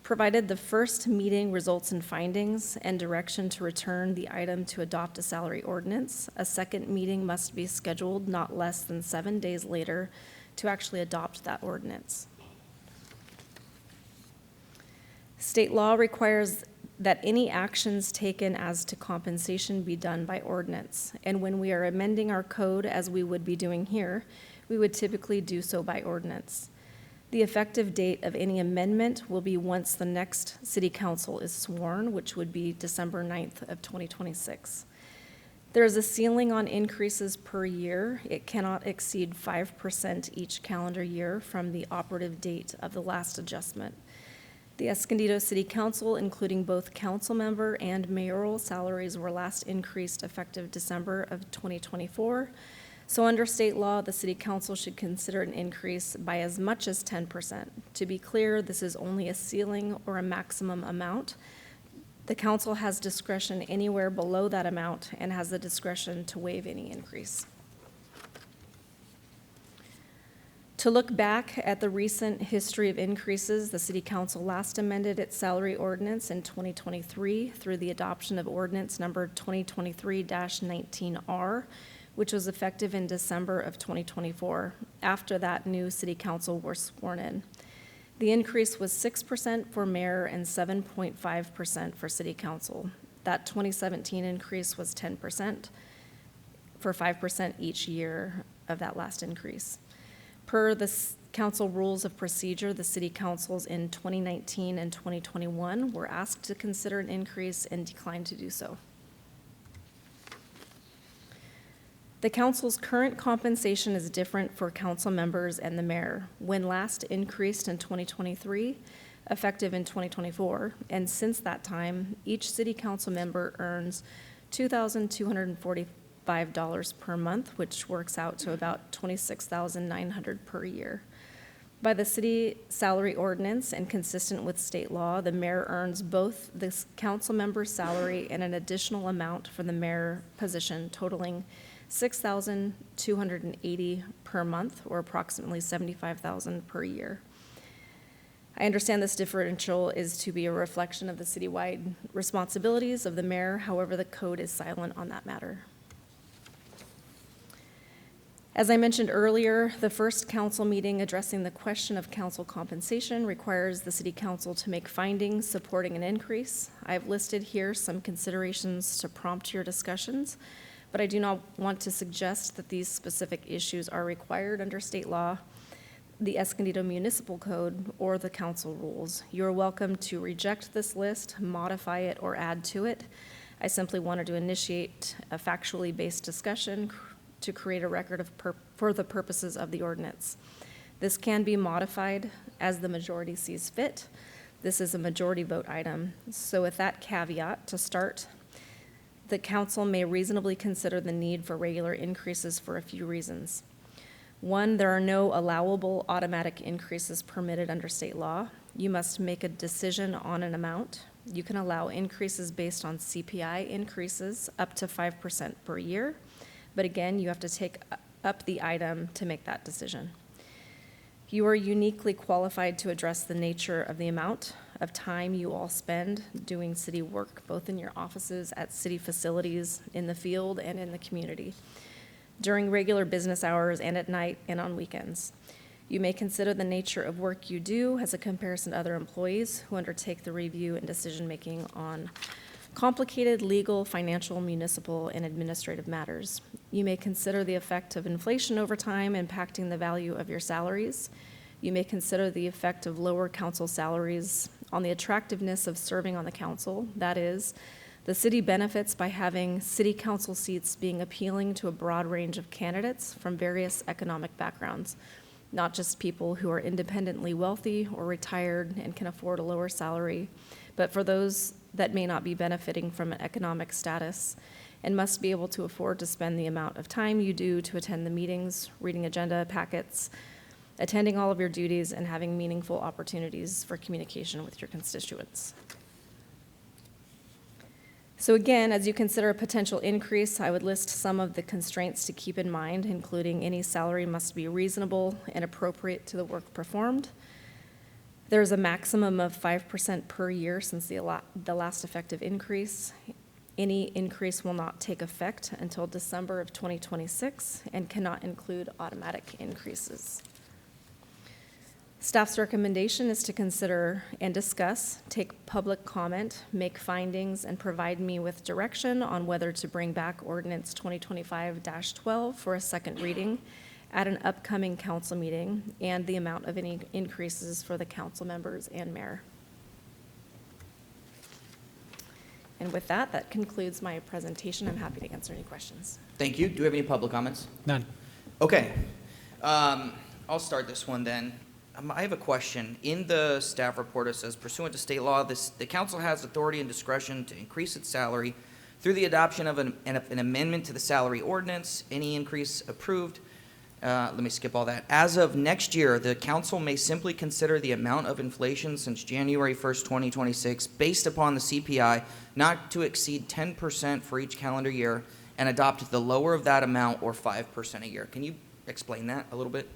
Provided the first meeting results in findings and direction to return the item to adopt a salary ordinance, a second meeting must be scheduled not less than 7 days later to actually adopt that ordinance. State law requires that any actions taken as to compensation be done by ordinance. And when we are amending our code, as we would be doing here, we would typically do so by ordinance. The effective date of any amendment will be once the next city council is sworn, which would be December 9th of 2026. There is a ceiling on increases per year. It cannot exceed 5% each calendar year from the operative date of the last adjustment. The Escondido City Council, including both council member and mayoral salaries, were last increased effective December of 2024. So under state law, the City Council should consider an increase by as much as 10%. To be clear, this is only a ceiling or a maximum amount. The council has discretion anywhere below that amount and has the discretion to waive any increase. To look back at the recent history of increases, the City Council last amended its salary ordinance in 2023 through the adoption of ordinance number 2023-19R, which was effective in December of 2024. After that, new City Council were sworn in. The increase was 6% for mayor and 7.5% for City Council. That 2017 increase was 10% for 5% each year of that last increase. Per the council rules of procedure, the city councils in 2019 and 2021 were asked to consider an increase and declined to do so. The council's current compensation is different for council members and the mayor. When last increased in 2023, effective in 2024, and since that time, each city council member earns $2,245 per month, which works out to about $26,900 per year. By the city salary ordinance and consistent with state law, the mayor earns both the council member's salary and an additional amount for the mayor position, totaling $6,280 per month, or approximately $75,000 per year. I understand this differential is to be a reflection of the citywide responsibilities of the mayor. However, the code is silent on that matter. As I mentioned earlier, the first council meeting addressing the question of council compensation requires the city council to make findings supporting an increase. I've listed here some considerations to prompt your discussions, but I do not want to suggest that these specific issues are required under state law, the Escondido Municipal Code, or the council rules. You are welcome to reject this list, modify it, or add to it. I simply wanted to initiate a factually based discussion to create a record for the purposes of the ordinance. This can be modified as the majority sees fit. This is a majority vote item. So with that caveat, to start, the council may reasonably consider the need for regular increases for a few reasons. One, there are no allowable automatic increases permitted under state law. You must make a decision on an amount. You can allow increases based on CPI increases up to 5% per year, but again, you have to take up the item to make that decision. You are uniquely qualified to address the nature of the amount of time you all spend doing city work, both in your offices, at city facilities, in the field, and in the community, during regular business hours and at night and on weekends. You may consider the nature of work you do as a comparison to other employees who undertake the review and decision-making on complicated legal, financial, municipal, and administrative matters. You may consider the effect of inflation over time impacting the value of your salaries. You may consider the effect of lower council salaries on the attractiveness of serving on the council. That is, the city benefits by having city council seats being appealing to a broad range of candidates from various economic backgrounds, not just people who are independently wealthy or retired and can afford a lower salary, but for those that may not be benefiting from an economic status and must be able to afford to spend the amount of time you do to attend the meetings, reading agenda packets, attending all of your duties, and having meaningful opportunities for communication with your constituents. So again, as you consider a potential increase, I would list some of the constraints to keep in mind, including any salary must be reasonable and appropriate to the work performed. There's a maximum of 5% per year since the last effective increase. Any increase will not take effect until December of 2026 and cannot include automatic increases. Staff's recommendation is to consider and discuss, take public comment, make findings, and provide me with direction on whether to bring back ordinance 2025-12 for a second reading at an upcoming council meeting, and the amount of any increases for the council members and mayor. And with that, that concludes my presentation. I'm happy to answer any questions. Thank you. Do we have any public comments? None. Okay. I'll start this one then. I have a question. In the staff report, it says, pursuant to state law, the council has authority and discretion to increase its salary through the adoption of an amendment to the salary ordinance. Any increase approved. Let me skip all that. As of next year, the council may simply consider the amount of inflation since January 1st, 2026, based upon the CPI, not to exceed 10% for each calendar year, and adopt the lower of that amount or 5% a year. Can you explain that a little bit?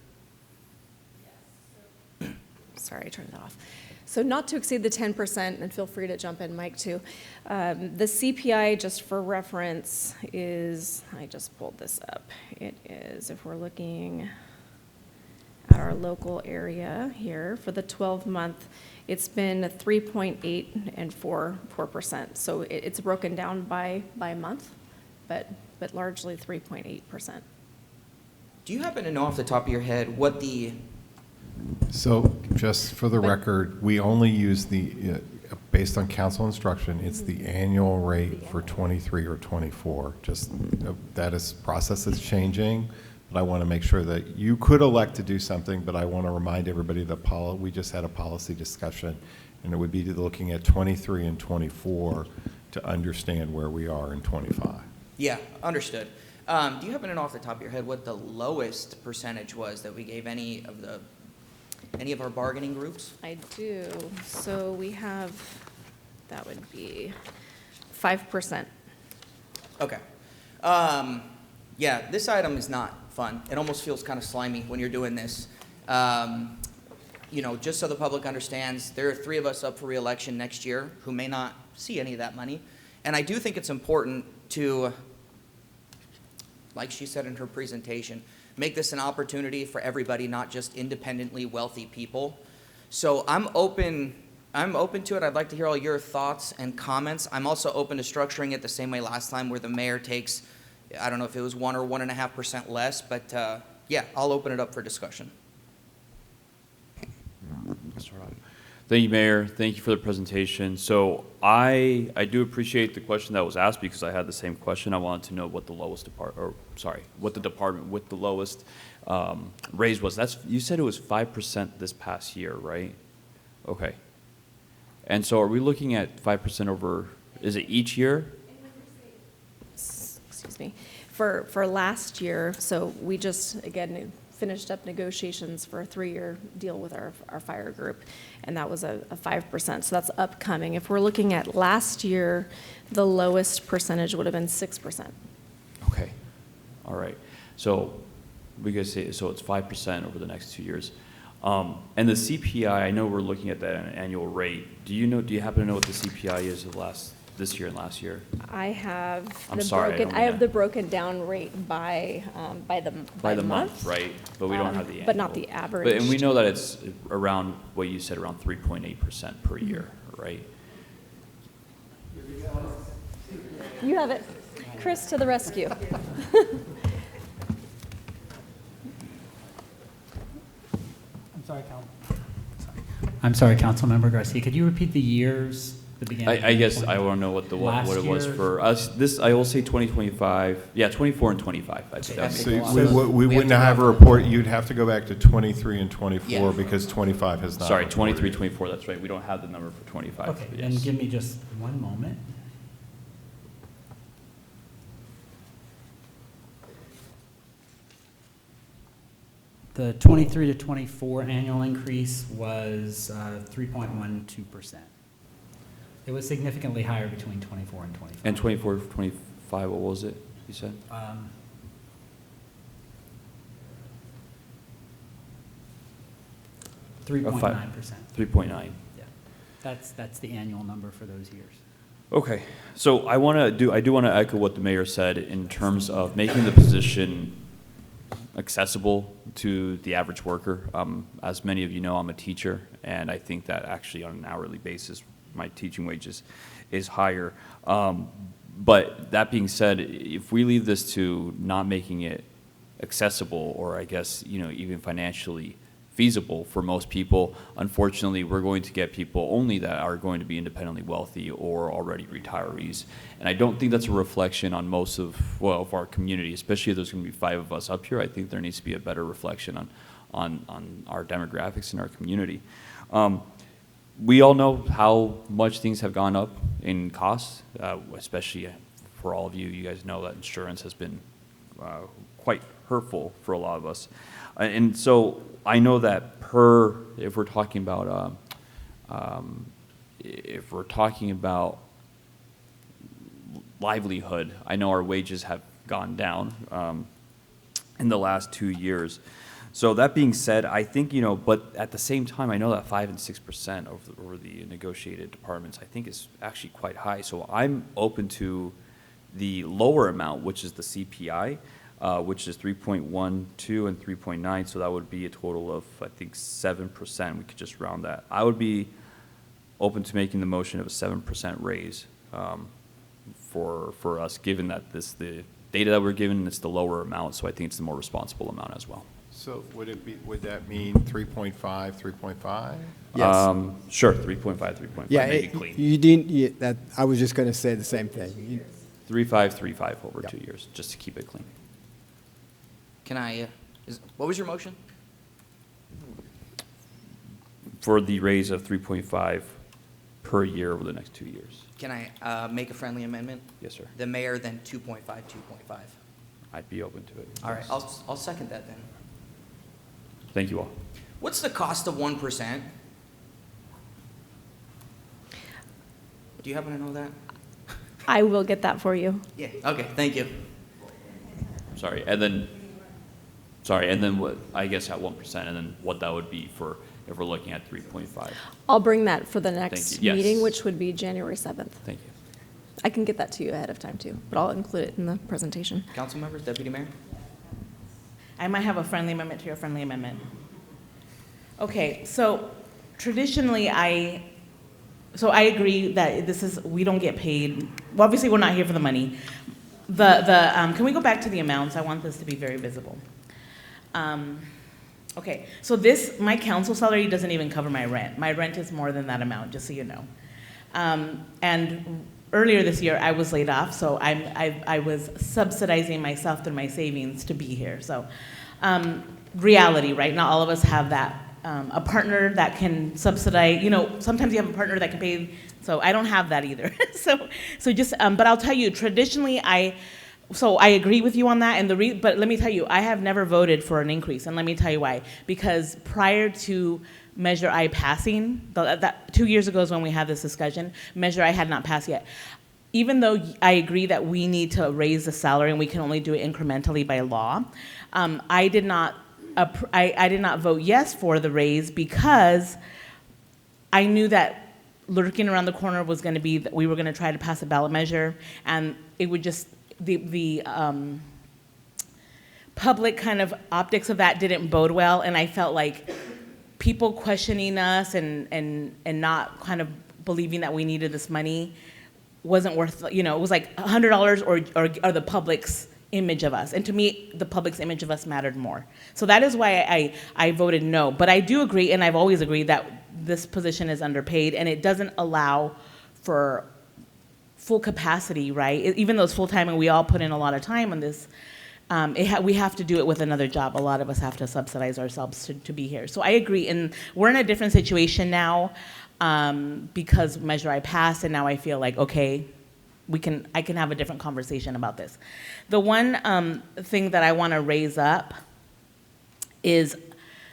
Sorry, I turned that off. So not to exceed the 10%, and feel free to jump in, Mike, too. The CPI, just for reference, is, I just pulled this up. It is, if we're looking at our local area here, for the 12-month, it's been 3.8 and 4%. So it's broken down by month, but largely 3.8%. Do you happen to know off the top of your head what the... So just for the record, we only use based on council instruction, it's the annual rate for 23 or 24. Just that is process that's changing, but I want to make sure that you could elect to do something, but I want to remind everybody that we just had a policy discussion, and it would be looking at 23 and 24 to understand where we are in 25. Yeah, understood. Do you happen to know off the top of your head what the lowest percentage was that we gave any of our bargaining groups? I do. So we have, that would be 5%. Okay. Yeah, this item is not fun. It almost feels kind of slimy when you're doing this. Just so the public understands, there are 3 of us up for re-election next year who may not see any of that money. And I do think it's important to, like she said in her presentation, make this an opportunity for everybody, not just independently wealthy people. So I'm open to it. I'd like to hear all your thoughts and comments. I'm also open to structuring it the same way last time, where the mayor takes, I don't know if it was 1 or 1.5% less, but yeah, I'll open it up for discussion. Thank you, Mayor. Thank you for the presentation. So I do appreciate the question that was asked, because I had the same question. I wanted to know what the lowest what the department with the lowest raise was. You said it was 5% this past year, right? Okay. And so are we looking at 5% over, is it each year? Excuse me. For last year, so we just, again, finished up negotiations for a 3-year deal with our fire group, and that was a 5%, so that's upcoming. If we're looking at last year, the lowest percentage would have been 6%. Okay, all right. So we could say, so it's 5% over the next 2 years. And the CPI, I know we're looking at that at an annual rate. Do you happen to know what the CPI is of this year and last year? I have the broken down rate by the month, right? But we don't have the annual. But not the average. And we know that it's around what you said, around 3.8% per year, right? You have it. Chris to the rescue. I'm sorry, Councilmember Garcia. Could you repeat the years? The beginning. I guess I want to know what it was for us. This I will say 2025. Yeah, 24 and 25. I'd say. So we wouldn't have a report. You'd have to go back to 23 and 24 because 25 has not. Sorry, 23, 24. That's right. We don't have the number for 25. Okay, yes. then give me just one moment. The 23 to 24 annual increase was 3.12%. It was significantly higher between 24 and 25. And 24, 25, what was it, you said? 3.9%. 3.9. Yeah, that's the annual number for those years. Okay, so I do want to echo what the mayor said in terms of making the position accessible to the average worker. As many of you know, I'm a teacher, and I think that actually on an hourly basis, my teaching wages is higher. But that being said, if we leave this to not making it accessible, or I guess, even financially feasible for most people, unfortunately, we're going to get people only that are going to be independently wealthy or already retirees. And I don't think that's a reflection on most of our community, especially if there's going to be 5 of us up here. I think there needs to be a better reflection on our demographics in our community. We all know how much things have gone up in costs, especially for all of you. You guys know that insurance has been quite hurtful for a lot of us. And so I know that if we're talking about livelihood, I know our wages have gone down in the last 2 years. So that being said, I think, but at the same time, I know that 5 and 6% over the negotiated departments, I think is actually quite high. So I'm open to the lower amount, which is the CPI, which is 3.12 and 3.9. So that would be a total of, I think, 7%. We could just round that. I would be open to making the motion of a 7% raise for us, given that the data that we're given is the lower amount. So I think it's the more responsible amount as well. So would that mean 3.5, 3.5? Yes. Sure, 3.5, 3.5. Yeah, make it clean. I was just going to say the same thing. 3.5 over 2 years, just to keep it clean. Can I, what was your motion? For the raise of 3.5 per year over the next 2 years. Can I make a friendly amendment? Yes, sir. The mayor then 2.5, 2.5. I'd be open to it. All right, I'll second that then. Thank you all. What's the cost of 1%? Do you happen to know that? I will get that for you. Yeah, okay, thank you. Sorry, and then what, I guess at 1%, and then what that would be for if we're looking at 3.5. I'll bring that for the next Yes. meeting, which would be January 7th. Thank you. I can get that to you ahead of time too, but I'll include it in the presentation. Council members, Deputy Mayor? I might have a friendly amendment to your friendly amendment. Okay, so traditionally, I agree that we don't get paid. Well, obviously, we're not here for the money. Can we go back to the amounts? I want this to be very visible. Okay, so my council salary doesn't even cover my rent. My rent is more than that amount, just so you know. And earlier this year, I was laid off, so I was subsidizing myself through my savings to be here. So reality, right? Not all of us have that. A partner that can subsidize, sometimes you have a partner that can pay, so I don't have that either. so just, but I'll tell you, traditionally, I agree with you on that, but let me tell you, I have never voted for an increase, and let me tell you why. Because prior to Measure I passing, 2 years ago is when we had this discussion, Measure I had not passed yet. Even though I agree that we need to raise the salary and we can only do it incrementally by law, I did not vote yes for the raise because I knew that lurking around the corner was going to be that we were going to try to pass a ballot measure, and it would just the public kind of optics of that didn't bode well, and I felt like people questioning us and not kind of believing that we needed this money wasn't worth, it was like $100 or the public's image of us. And to me, the public's image of us mattered more. So that is why I voted no. But I do agree, and I've always agreed, that this position is underpaid, and it doesn't allow for full capacity, right? Even though it's full-time and we all put in a lot of time on this, we have to do it with another job. A lot of us have to subsidize ourselves to be here. So I agree, and we're in a different situation now because Measure I passed, and now I feel like, okay, I can have a different conversation about this. The one thing that I want to raise up is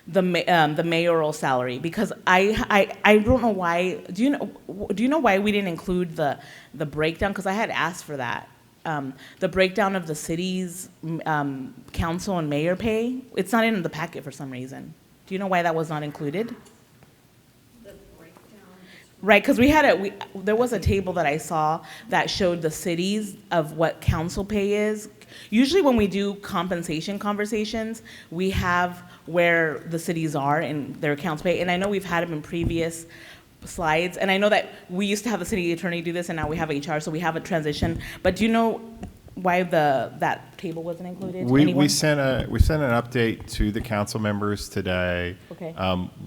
the mayoral salary, because I don't know why. Do you know why we didn't include the breakdown? Because I had asked for that. The breakdown of the city's council and mayor pay. It's not in the packet for some reason. Do you know why that was not included? Right, because there was a table that I saw that showed the cities of what council pay is. Usually when we do compensation conversations, we have where the cities are and their council pay. And I know we've had them in previous slides. And I know that we used to have the city attorney do this and now we have HR, so we have a transition. But do you know why that table wasn't included? We sent an update to the council members today. Okay.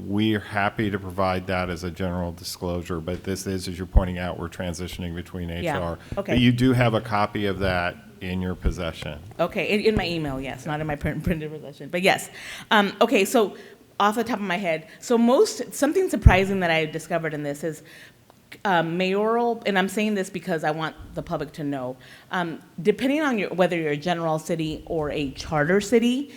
We're happy to provide that as a general disclosure, but this is, as you're pointing out, we're transitioning between HR. Yeah. Okay. But you do have a copy of that in your possession. Okay, in my email, yes, not in my printed possession, but yes. Okay, so off the top of my head, something surprising that I discovered in this is mayoral, and I'm saying this because I want the public to know, depending on whether you're a general city or a charter city,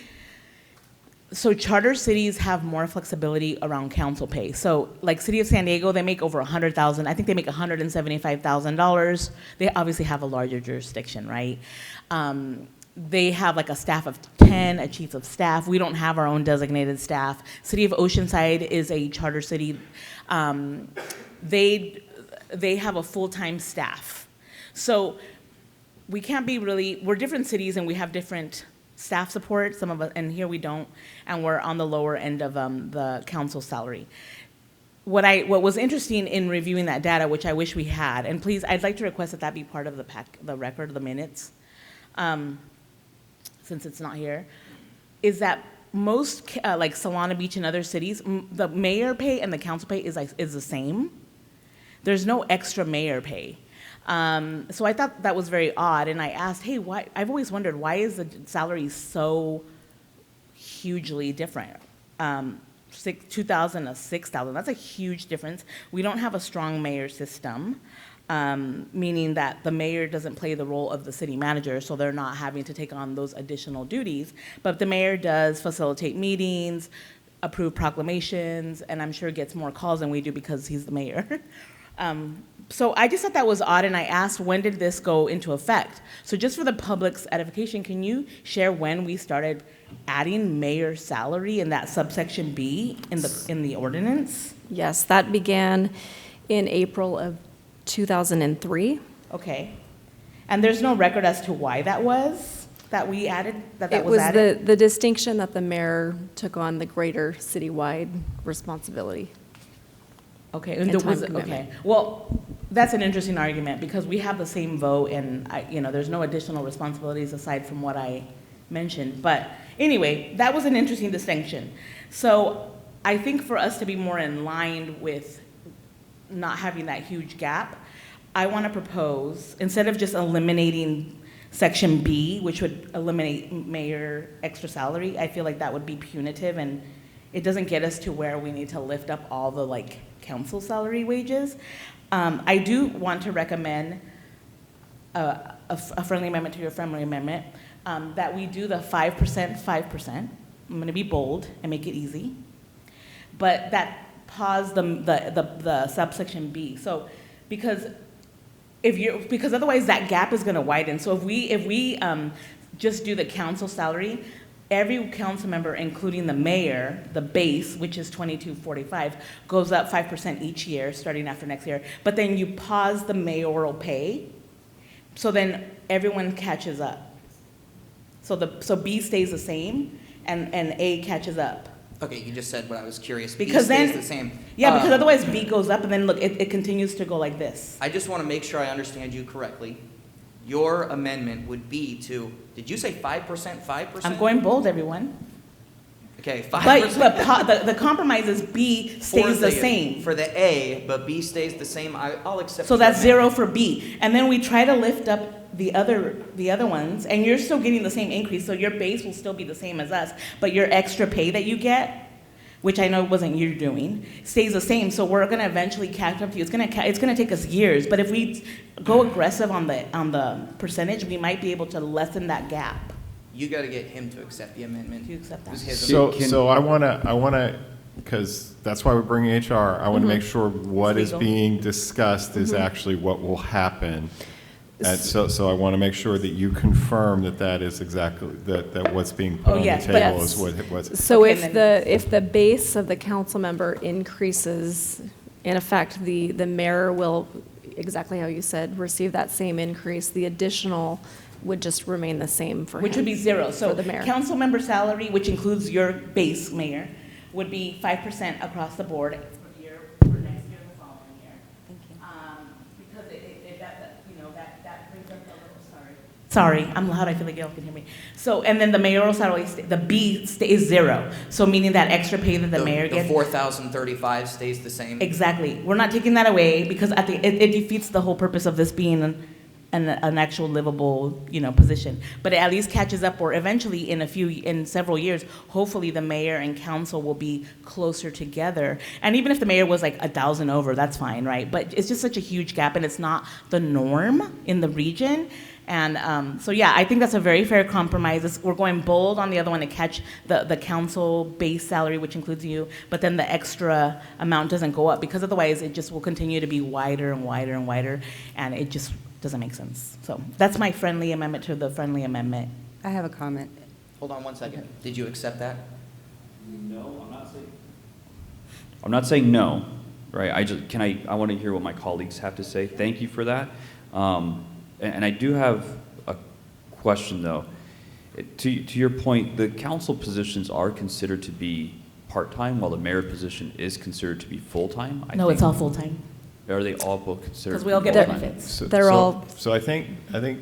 so charter cities have more flexibility around council pay. So like City of San Diego, they make over $100,000. I think they make $175,000. They obviously have a larger jurisdiction, right? They have like a staff of 10, a chief of staff. We don't have our own designated staff. City of Oceanside is a charter city. They have a full-time staff. So we can't be we're different cities and we have different staff support, some of us, and here we don't, and we're on the lower end of the council salary. What was interesting in reviewing that data, which I wish we had, and please, I'd like to request that be part of the record of the minutes, since it's not here, is that most, like Solana Beach and other cities, the mayor pay and the council pay is the same. There's no extra mayor pay. So I thought that was very odd, and I asked, hey, why? I've always wondered, why is the salary so hugely different? 2,000 to 6,000, that's a huge difference. We don't have a strong mayor system, meaning that the mayor doesn't play the role of the city manager, so they're not having to take on those additional duties. But the mayor does facilitate meetings, approve proclamations, and I'm sure gets more calls than we do because he's the mayor. So I just thought that was odd, and I asked, when did this go into effect? So just for the public's edification, can you share when we started adding mayor salary in that subsection B in the ordinance? Yes, that began in April of 2003. Okay. And there's no record as to why that was, that we added, that was added? It was the distinction that the mayor took on the greater citywide responsibility. Okay, and time commitment. Okay. Well, that's an interesting argument because we have the same vote and there's no additional responsibilities aside from what I mentioned. But anyway, that was an interesting distinction. So I think for us to be more in line with not having that huge gap, I want to propose, instead of just eliminating section B, which would eliminate mayor extra salary, I feel like that would be punitive and it doesn't get us to where we need to lift up all the council salary wages. I do want to recommend a friendly amendment to your friendly amendment, that we do the 5%. I'm going to be bold and make it easy, but that pause the subsection B. So because otherwise that gap is going to widen. So if we just do the council salary, every council member, including the mayor, the base, which is $22.45, goes up 5% each year, starting after next year. But then you pause the mayoral pay, so then everyone catches up. So B stays the same, and A catches up. Okay, you just said what I was curious. Because B stays then, the same. Yeah, because otherwise B goes up, and then look, it continues to go like this. I just want to make sure I understand you correctly. Your amendment would be to, did you say 5%, 5%? I'm going bold, everyone. Okay, 5%. But the compromise is B stays the same. For the A, but B stays the same, I'll accept. So that's 0 for B. And then we try to lift up the other ones, and you're still getting the same increase, so your base will still be the same as us, but your extra pay that you get, which I know wasn't you doing, stays the same. So we're going to eventually catch up to you. It's going to take us years, but if we go aggressive on the percentage, we might be able to lessen that gap. You got to get him to accept the amendment. Do you accept that? So I want to, because that's why we're bringing HR. I want to make sure what is being discussed is actually what will happen. And so I want to make sure that you confirm that is exactly that what's being put on the table is what it was. So if the base of the council member increases in effect, the mayor will, exactly how you said, receive that same increase. The additional would just remain the same for him. Which would be zero. So for the mayor. council member salary, which includes your base mayor, would be 5% across the board for year, for next year and the following year. Thank you. Because that brings up a little, sorry, I'm loud, I feel like y'all can hear me. So, and then the mayoral salary, the B is zero. So meaning that extra pay that the mayor The gets. 4,035 stays the same? Exactly. We're not taking that away because it defeats the whole purpose of this being an actual livable, position. But it at least catches up, or eventually in several years, hopefully the mayor and council will be closer together. And even if the mayor was like 1,000 over, that's fine, right? But it's just such a huge gap, and it's not the norm in the region. And so, yeah, I think that's a very fair compromise. We're going bold on the other one to catch the council base salary, which includes you, but then the extra amount doesn't go up, because otherwise it just will continue to be wider and wider and wider, and it just doesn't make sense. So that's my friendly amendment to the friendly amendment. I have a comment. Hold on one second. Did you accept that? No, I'm not saying no, right? I want to hear what my colleagues have to say. Thank you for that. And I do have a question, though. To your point, the council positions are considered to be part-time, while the mayor position is considered to be full-time? No, it's all full-time. Are they all both considered? 'Cause we all get full-time? benefits. So I think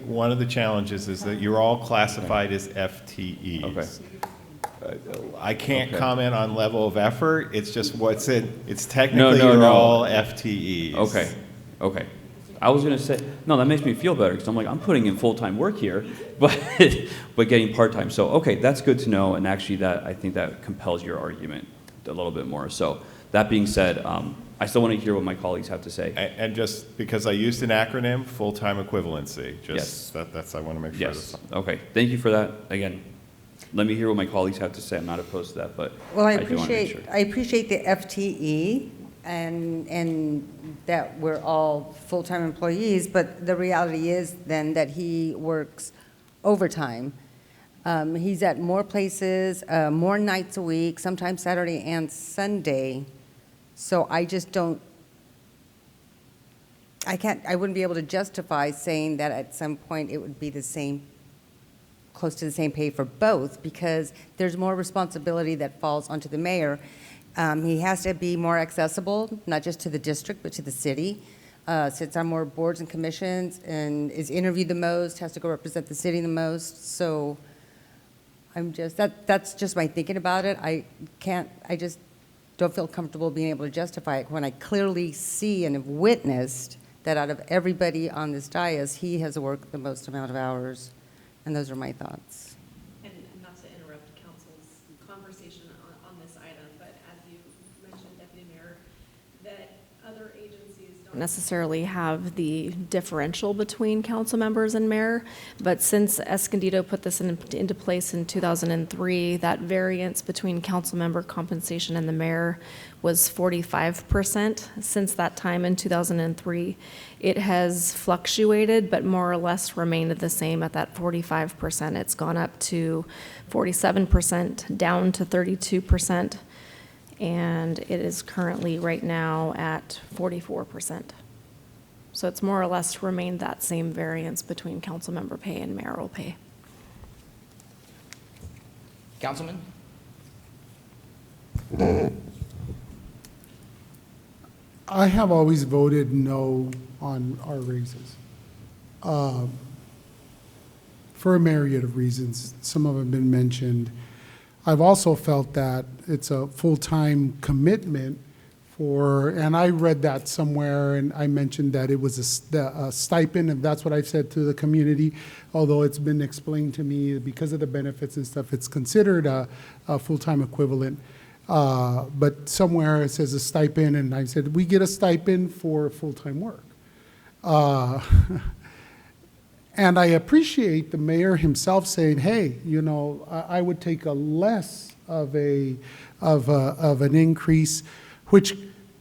one of the challenges is that you're all classified as FTEs. Okay. I can't Okay. comment on level of effort. It's just it's technically No, you're no. all FTEs. Okay. I was going to say, no, that makes me feel better, because I'm like, I'm putting in full-time work here, but getting part-time. So, okay, that's good to know, and actually I think that compels your argument a little bit more. So that being said, I still want to hear what my colleagues have to say. And just because I used an acronym, full-time equivalency. Yes. That's I want to make sure. Yes, okay, thank you for that. Again, let me hear what my colleagues have to say. I'm not opposed to that, but Well, I do want to make sure. appreciate the FTE and that we're all full-time employees, but the reality is then that he works overtime. He's at more places, more nights a week, sometimes Saturday and Sunday. So I just don't, I wouldn't be able to justify saying that at some point it would be the same, close to the same pay for both, because there's more responsibility that falls onto the mayor. He has to be more accessible, not just to the district, but to the city. Sits on more boards and commissions and is interviewed the most, has to go represent the city the most. So that's just my thinking about it. I just don't feel comfortable being able to justify it when I clearly see and have witnessed that out of everybody on this dais, he has worked the most amount of hours. And those are my thoughts. And not to interrupt council's conversation on this item, but as you mentioned, Deputy Mayor, that other agencies don't necessarily have the differential between council members and mayor, but since Escondido put this into place in 2003, that variance between council member compensation and the mayor was 45%. Since that time in 2003, it has fluctuated, but more or less remained the same at that 45%. It's gone up to 47%, down to 32%, and it is currently right now at 44%. So it's more or less remained that same variance between council member pay and mayoral pay. Councilman? I have always voted no on our raises for a myriad of reasons. Some of them have been mentioned. I've also felt that it's a full-time commitment and I read that somewhere, and I mentioned that it was a stipend, and that's what I've said to the community, although it's been explained to me because of the benefits and stuff, it's considered a full-time equivalent. But somewhere it says a stipend, and I said, we get a stipend for full-time work. And I appreciate the mayor himself saying, hey, I would take a less of an increase, which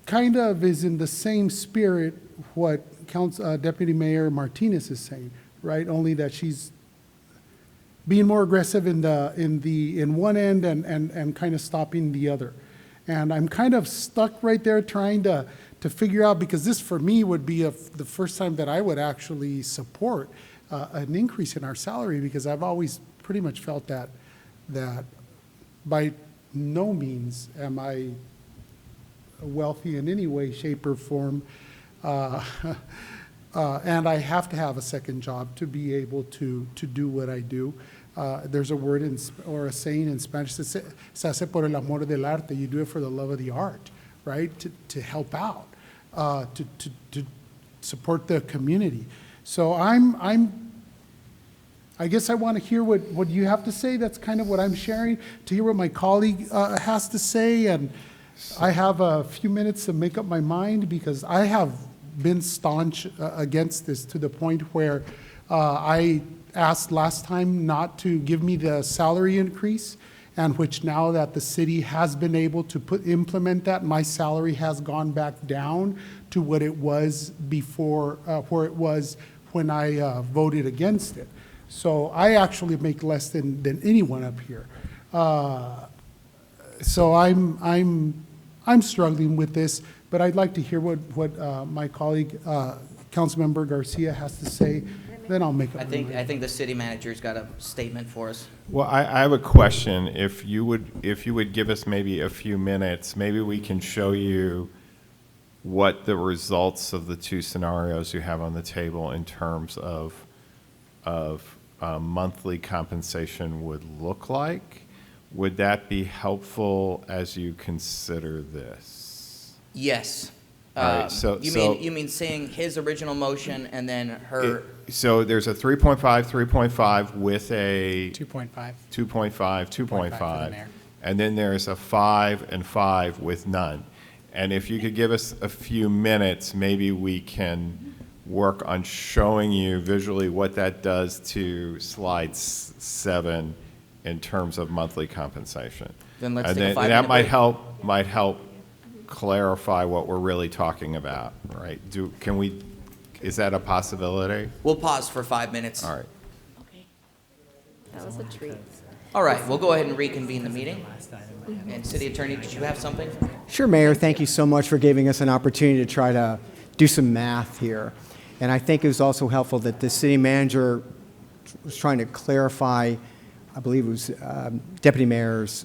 kind of is in the same spirit what Deputy Mayor Martinez is saying, right? Only that she's being more aggressive in one end and kind of stopping the other. And I'm kind of stuck right there trying to to figure out, because this for me would be the first time that I would actually support an increase in our salary, because I've always pretty much felt that by no means am I wealthy in any way, shape, or form. And I have to have a second job to be able to do what I do. There's a word or a saying in Spanish, se hace por el amor del arte. You do it for the love of the art, right? To help out, to support the community. So I guess I want to hear what you have to say. That's kind of what I'm sharing, to hear what my colleague has to say. And I have a few minutes to make up my mind, because I have been staunch against this, to the point where I asked last time not to give me the salary increase, and which now that the city has been able to implement that, my salary has gone back down to what it was before, where it was when I voted against it. So I actually make less than anyone up here. So I'm struggling with this, but I'd like to hear what my colleague, Councilmember Garcia, has to say. Then I'll make up my mind. I think the city manager's got a statement for us. Well, I have a question. If you would give us maybe a few minutes, maybe we can show you what the results of the two scenarios you have on the table in terms of monthly compensation would look like. Would that be helpful as you consider this? Yes. All right, You mean saying his original motion and then her? So there's a 3.5 with a 2.5. 2.5, and then there's a 5 and 5 with none. And if you could give us a few minutes, maybe we can work on showing you visually what that does to slide 7 in terms of monthly compensation. Then let's and take a then 5 that minute might help clarify what we're really talking about, right? Is that a possibility? We'll pause for 5 minutes. All right. That was a treat. All right, we'll go ahead and reconvene the meeting. And City Attorney, did you have something? Sure, Mayor. Thank you so much for giving us an opportunity to try to do some math here. And I think it was also helpful that the city manager was trying to clarify, I believe it was Deputy Mayor's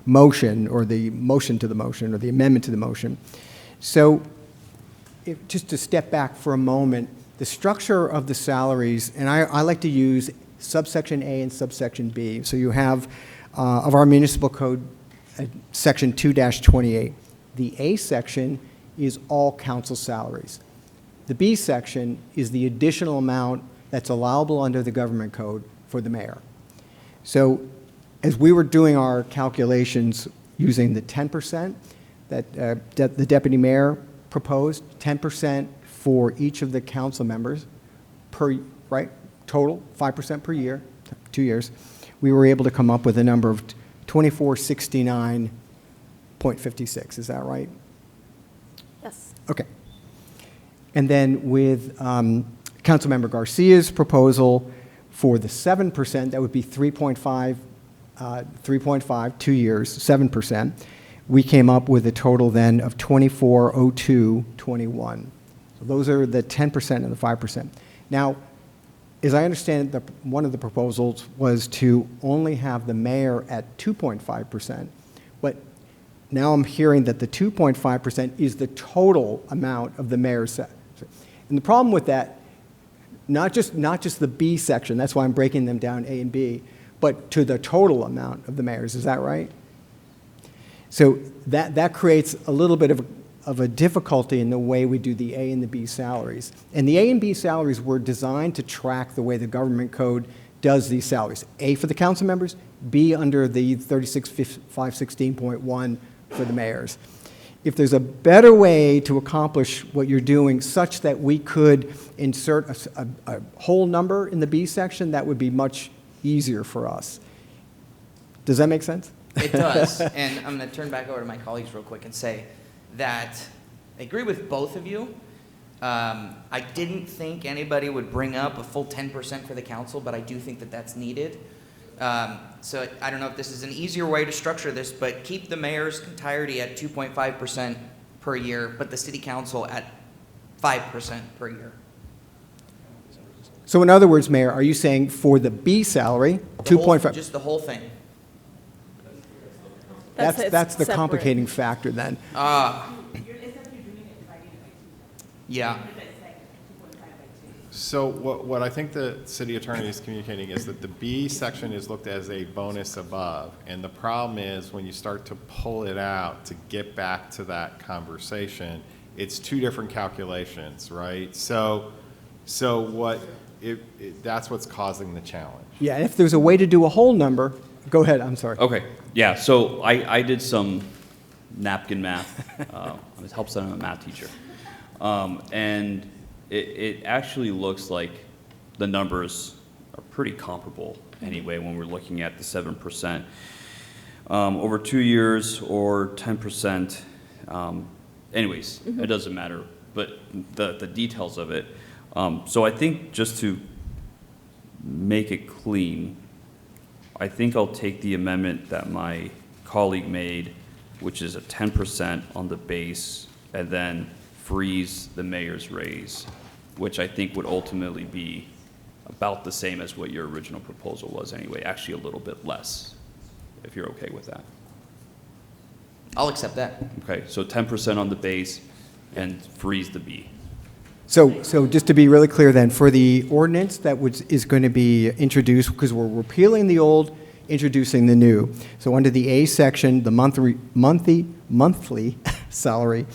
motion, or the motion to the motion, or the amendment to the motion. So just to step back for a moment, the structure of the salaries, and I like to use subsection A and subsection B. So you have of our municipal code, section 2-28. The A section is all council salaries. The B section is the additional amount that's allowable under the government code for the mayor. So as we were doing our calculations using the 10% that the deputy mayor proposed, 10% for each of the council members per, right, total, 5% per year, 2 years, we were able to come up with a number of 2469.56. Is that right? Yes. Okay. And then with Councilmember Garcia's proposal for the 7%, that would be 3.5, 2 years, 7%. We came up with a total then of 2402.21. So those are the 10% and the 5%. Now, as I understand it, one of the proposals was to only have the mayor at 2.5%, but now I'm hearing that the 2.5% is the total amount of the mayor's salary. And the problem with that, not just the B section, that's why I'm breaking them down A and B, but to the total amount of the mayor's, is that right? So that creates a little bit of a difficulty in the way we do the A and the B salaries. And the A and B salaries were designed to track the way the government code does these salaries. A for the council members, B under the 36.516.1 for the mayors. If there's a better way to accomplish what you're doing such that we could insert a whole number in the B section, that would be much easier for us. Does that make sense? It does. And I'm going to turn back over to my colleagues real quick and say that I agree with both of you. I didn't think anybody would bring up a full 10% for the council, but I do think that that's needed. So I don't know if this is an easier way to structure this, but keep the mayor's entirety at 2.5% per year, but the city council at 5% per year. So in other words, Mayor, are you saying for the B salary, The whole- 2.5? Just the whole thing. That's That's the separate. complicating factor then. Yeah. So what I think the city attorney is communicating is that the B section is looked at as a bonus above. And the problem is when you start to pull it out to get back to that conversation, it's two different calculations, right? So that's what's causing the challenge. Yeah, if there's a way to do a whole number, go ahead, I'm sorry. Okay, yeah, so I did some napkin math. It helps that I'm a math teacher. And it actually looks like the numbers are pretty comparable anyway when we're looking at the 7%. Over 2 years or 10%. Anyways, it doesn't matter, but the details of it. So I think just to make it clean, I think I'll take the amendment that my colleague made, which is a 10% on the base, and then freeze the mayor's raise, which I think would ultimately be about the same as what your original proposal was anyway, actually a little bit less, if you're okay with that. I'll accept that. Okay, so 10% on the base and freeze the B. So just to be really clear then, for the ordinance that is going to be introduced, because we're repealing the old, introducing the new. So under the A section, the monthly salary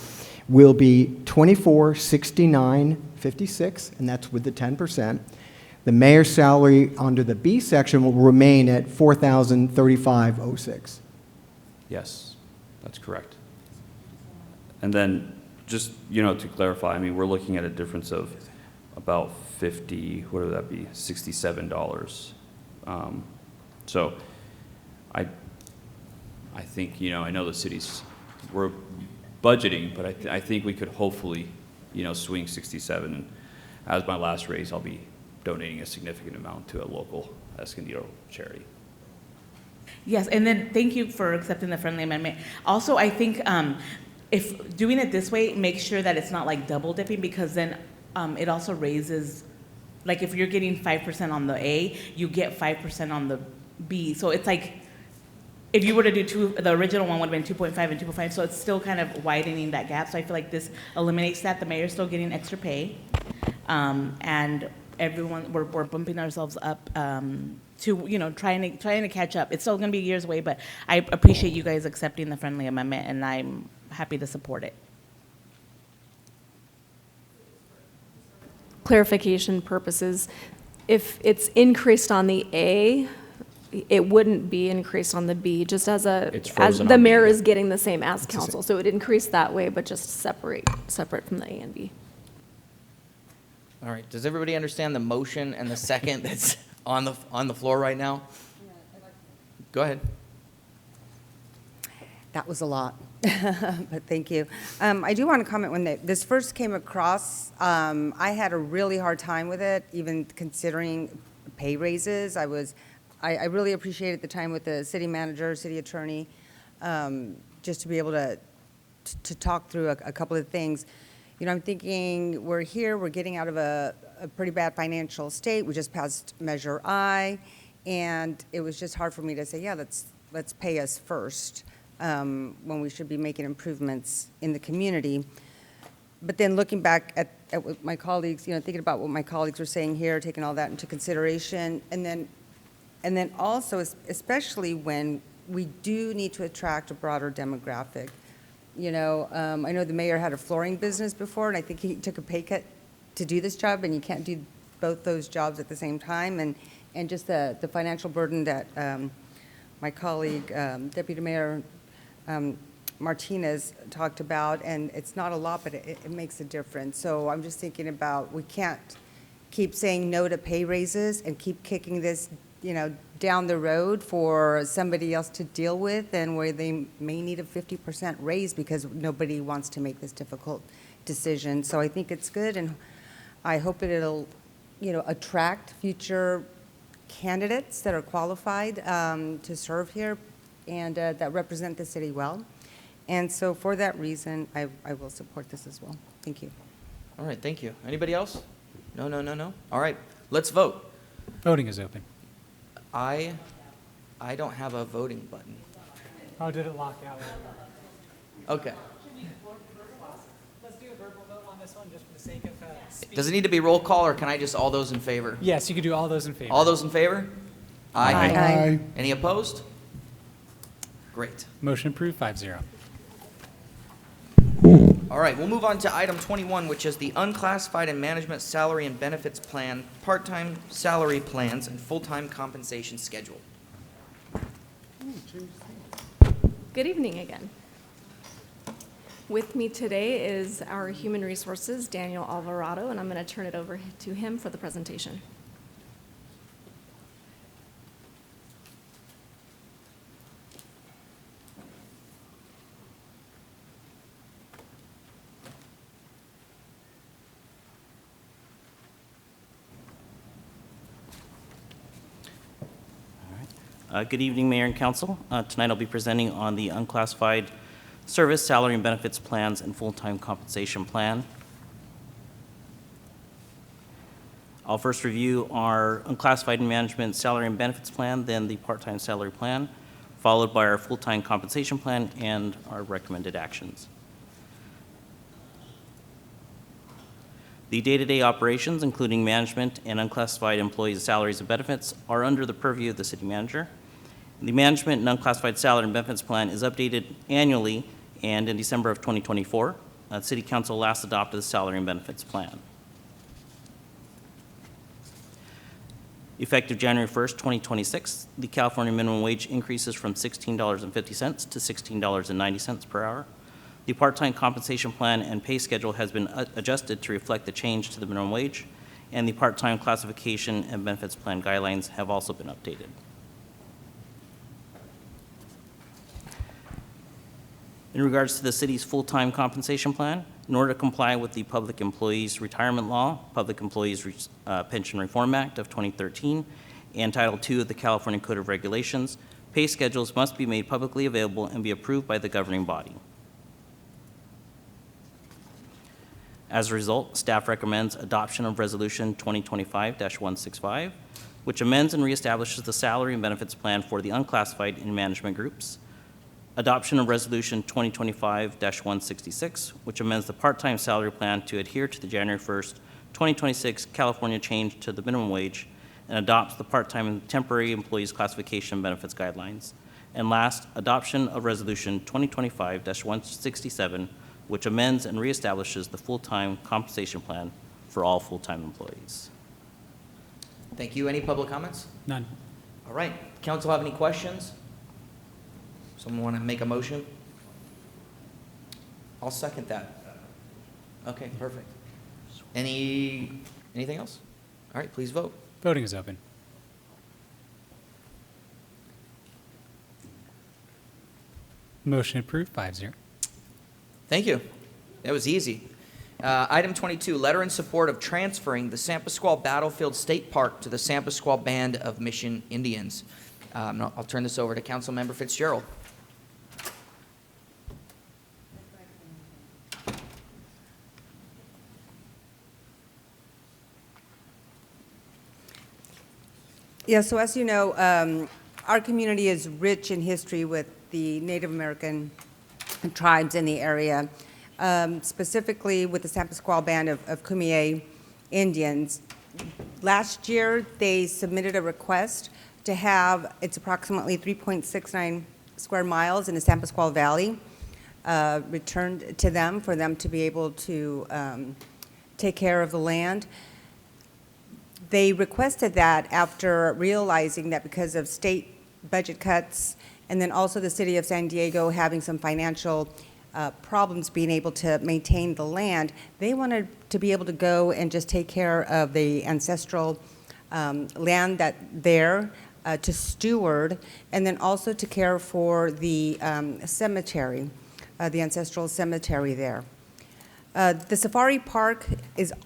will be $2469.56, and that's with the 10%. The mayor's salary under the B section will remain at $4,035.06. Yes, that's correct. And then, just, to clarify, I mean, we're looking at a difference of about what would that be, $67. So I think, I know the we're budgeting, but I think we could hopefully, swing 67. And as my last raise, I'll be donating a significant amount to a local Escondido charity. Yes, and then thank you for accepting the friendly amendment. Also, I think if doing it this way, make sure that it's not like double dipping, because then it also raises, like if you're getting 5% on the A, you get 5% on the B. So it's like, if you were to do the original one would have been 2.5 and 2.5, so it's still kind of widening that gap. So I feel like this eliminates that. The mayor's still getting extra pay. And everyone, we're bumping ourselves up to, trying to catch up. It's still going to be years away, but I appreciate you guys accepting the friendly amendment, and I'm happy to support it. Clarification purposes, if it's increased on the A, it wouldn't be increased on the B, just as the mayor is getting the same as council. So it would increase that way, but just separate from the A and B. All right, does everybody understand the motion and the second that's on the floor right now? Go ahead. That was a lot, but thank you. I do want to comment, when this first came across, I had a really hard time with it, even considering pay raises. I really appreciated the time with the city manager, city attorney, just to be able to talk through a couple of things. I'm thinking we're getting out of a pretty bad financial state. We just passed Measure I, and it was just hard for me to say, yeah, let's pay us first, when we should be making improvements in the community. But then looking back at what my colleagues, thinking about what my colleagues were saying here, taking all that into consideration, and then also, especially when we do need to attract a broader demographic. I know the mayor had a flooring business before, and I think he took a pay cut to do this job, and you can't do both those jobs at the same time. And just the financial burden that my colleague, Deputy Mayor Martinez, talked about, and it's not a lot, but it makes a difference. So I'm just thinking about, we can't keep saying no to pay raises and keep kicking this down the road for somebody else to deal with, and where they may need a 50% raise because nobody wants to make this difficult decision. So I think it's good, and I hope it'll, attract future candidates that are qualified to serve here and that represent the city well. And so for that reason, I will support this as well. Thank you. All right, thank you. Anybody else? No, no, no, no? All right, let's vote. Voting is open. I don't have a voting button. Oh, did it lock out? Okay. Let's do a verbal vote on this one, just for the sake of speed. Does it need to be roll call, or can I just all those in favor? Yes, you could do all those in favor. All those in favor? Aye. Aye. Any opposed? Great. Motion approved, 5-0. All right, we'll move on to item 21, which is the unclassified and management salary and benefits plan, part-time salary plans, and full-time compensation schedule. Good evening again. With me today is our Human Resources, Daniel Alvarado, and I'm going to turn it over to him for the presentation. Good evening, Mayor and Council. Tonight I'll be presenting on the unclassified service, salary and benefits plans, and full-time compensation plan. I'll first review our unclassified and management salary and benefits plan, then the part-time salary plan, followed by our full-time compensation plan and our recommended actions. The day-to-day operations, including management and unclassified employees' salaries and benefits, are under the purview of the city manager. The management and unclassified salary and benefits plan is updated annually, and in December of 2024, City Council last adopted the salary and benefits plan. Effective January 1st, 2026, the California minimum wage increases from $16.50 to $16.90 per hour. The part-time compensation plan and pay schedule has been adjusted to reflect the change to the minimum wage, and the part-time classification and benefits plan guidelines have also been updated. In regards to the city's full-time compensation plan, in order to comply with the Public Employees Retirement Law, Public Employees Pension Reform Act of 2013, and Title II of the California Code of Regulations, pay schedules must be made publicly available and be approved by the governing body. As a result, staff recommends adoption of Resolution 2025-165, which amends and reestablishes the salary and benefits plan for the unclassified and management groups. Adoption of Resolution 2025-166, which amends the part-time salary plan to adhere to the January 1st, 2026 California change to the minimum wage, and adopts the part-time and temporary employees classification and benefits guidelines. And last, adoption of Resolution 2025-167, which amends and reestablishes the full-time compensation plan for all full-time employees. Thank you. Any public comments? None. All right. Council have any questions? Someone want to make a motion? I'll second that. Okay, perfect. Anything else? All right, please vote. Voting is open. Motion approved, 5-0. Thank you. That was easy. Item 22, letter in support of transferring the San Pasqual Battlefield State Park to the San Pasqual Band of Mission Indians. I'll turn this over to Councilmember Fitzgerald. Yeah, so as you know, our community is rich in history with the Native American tribes in the area, specifically with the San Pasqual Band of Kumeyaay Indians. Last year, they submitted a request to have, it's approximately 3.69 square miles in the San Pasqual Valley, returned to them for them to be able to take care of the land. They requested that after realizing that because of state budget cuts and then also the city of San Diego having some financial problems being able to maintain the land, they wanted to be able to go and just take care of the ancestral land that there to steward, and then also to care for the cemetery, the ancestral cemetery there. The safari park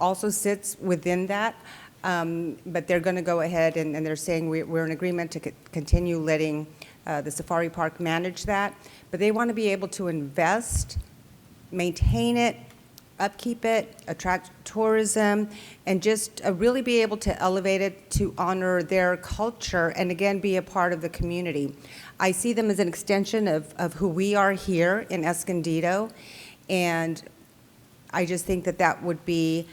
also sits within that. But they're going to go ahead and they're saying we're in agreement to continue letting the safari park manage that. But they want to be able to invest, maintain it, upkeep it, attract tourism, and just really be able to elevate it to honor their culture and again be a part of the community. I see them as an extension of who we are here in Escondido, and I just think that that would be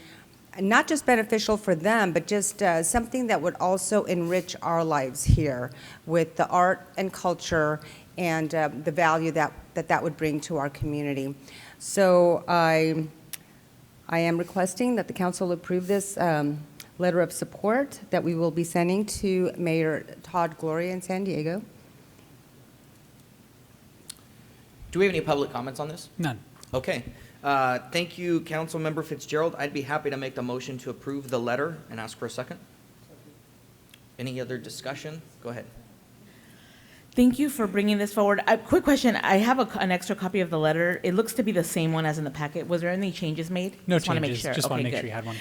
not just beneficial for them, but just something that would also enrich our lives here with the art and culture and the value that would bring to our community. So I am requesting that the council approve this letter of support that we will be sending to Mayor Todd Gloria in San Diego. Do we have any public comments on this? None. Okay. Thank you, Councilmember Fitzgerald. I'd be happy to make the motion to approve the letter and ask for a second. Any other discussion? Go ahead. Thank you for bringing this forward. A quick question. I have an extra copy of the letter. It looks to be the same one as in the packet. Was there any changes made? No Just wanna make changes. sure. Just want to Okay, make sure good. you had one.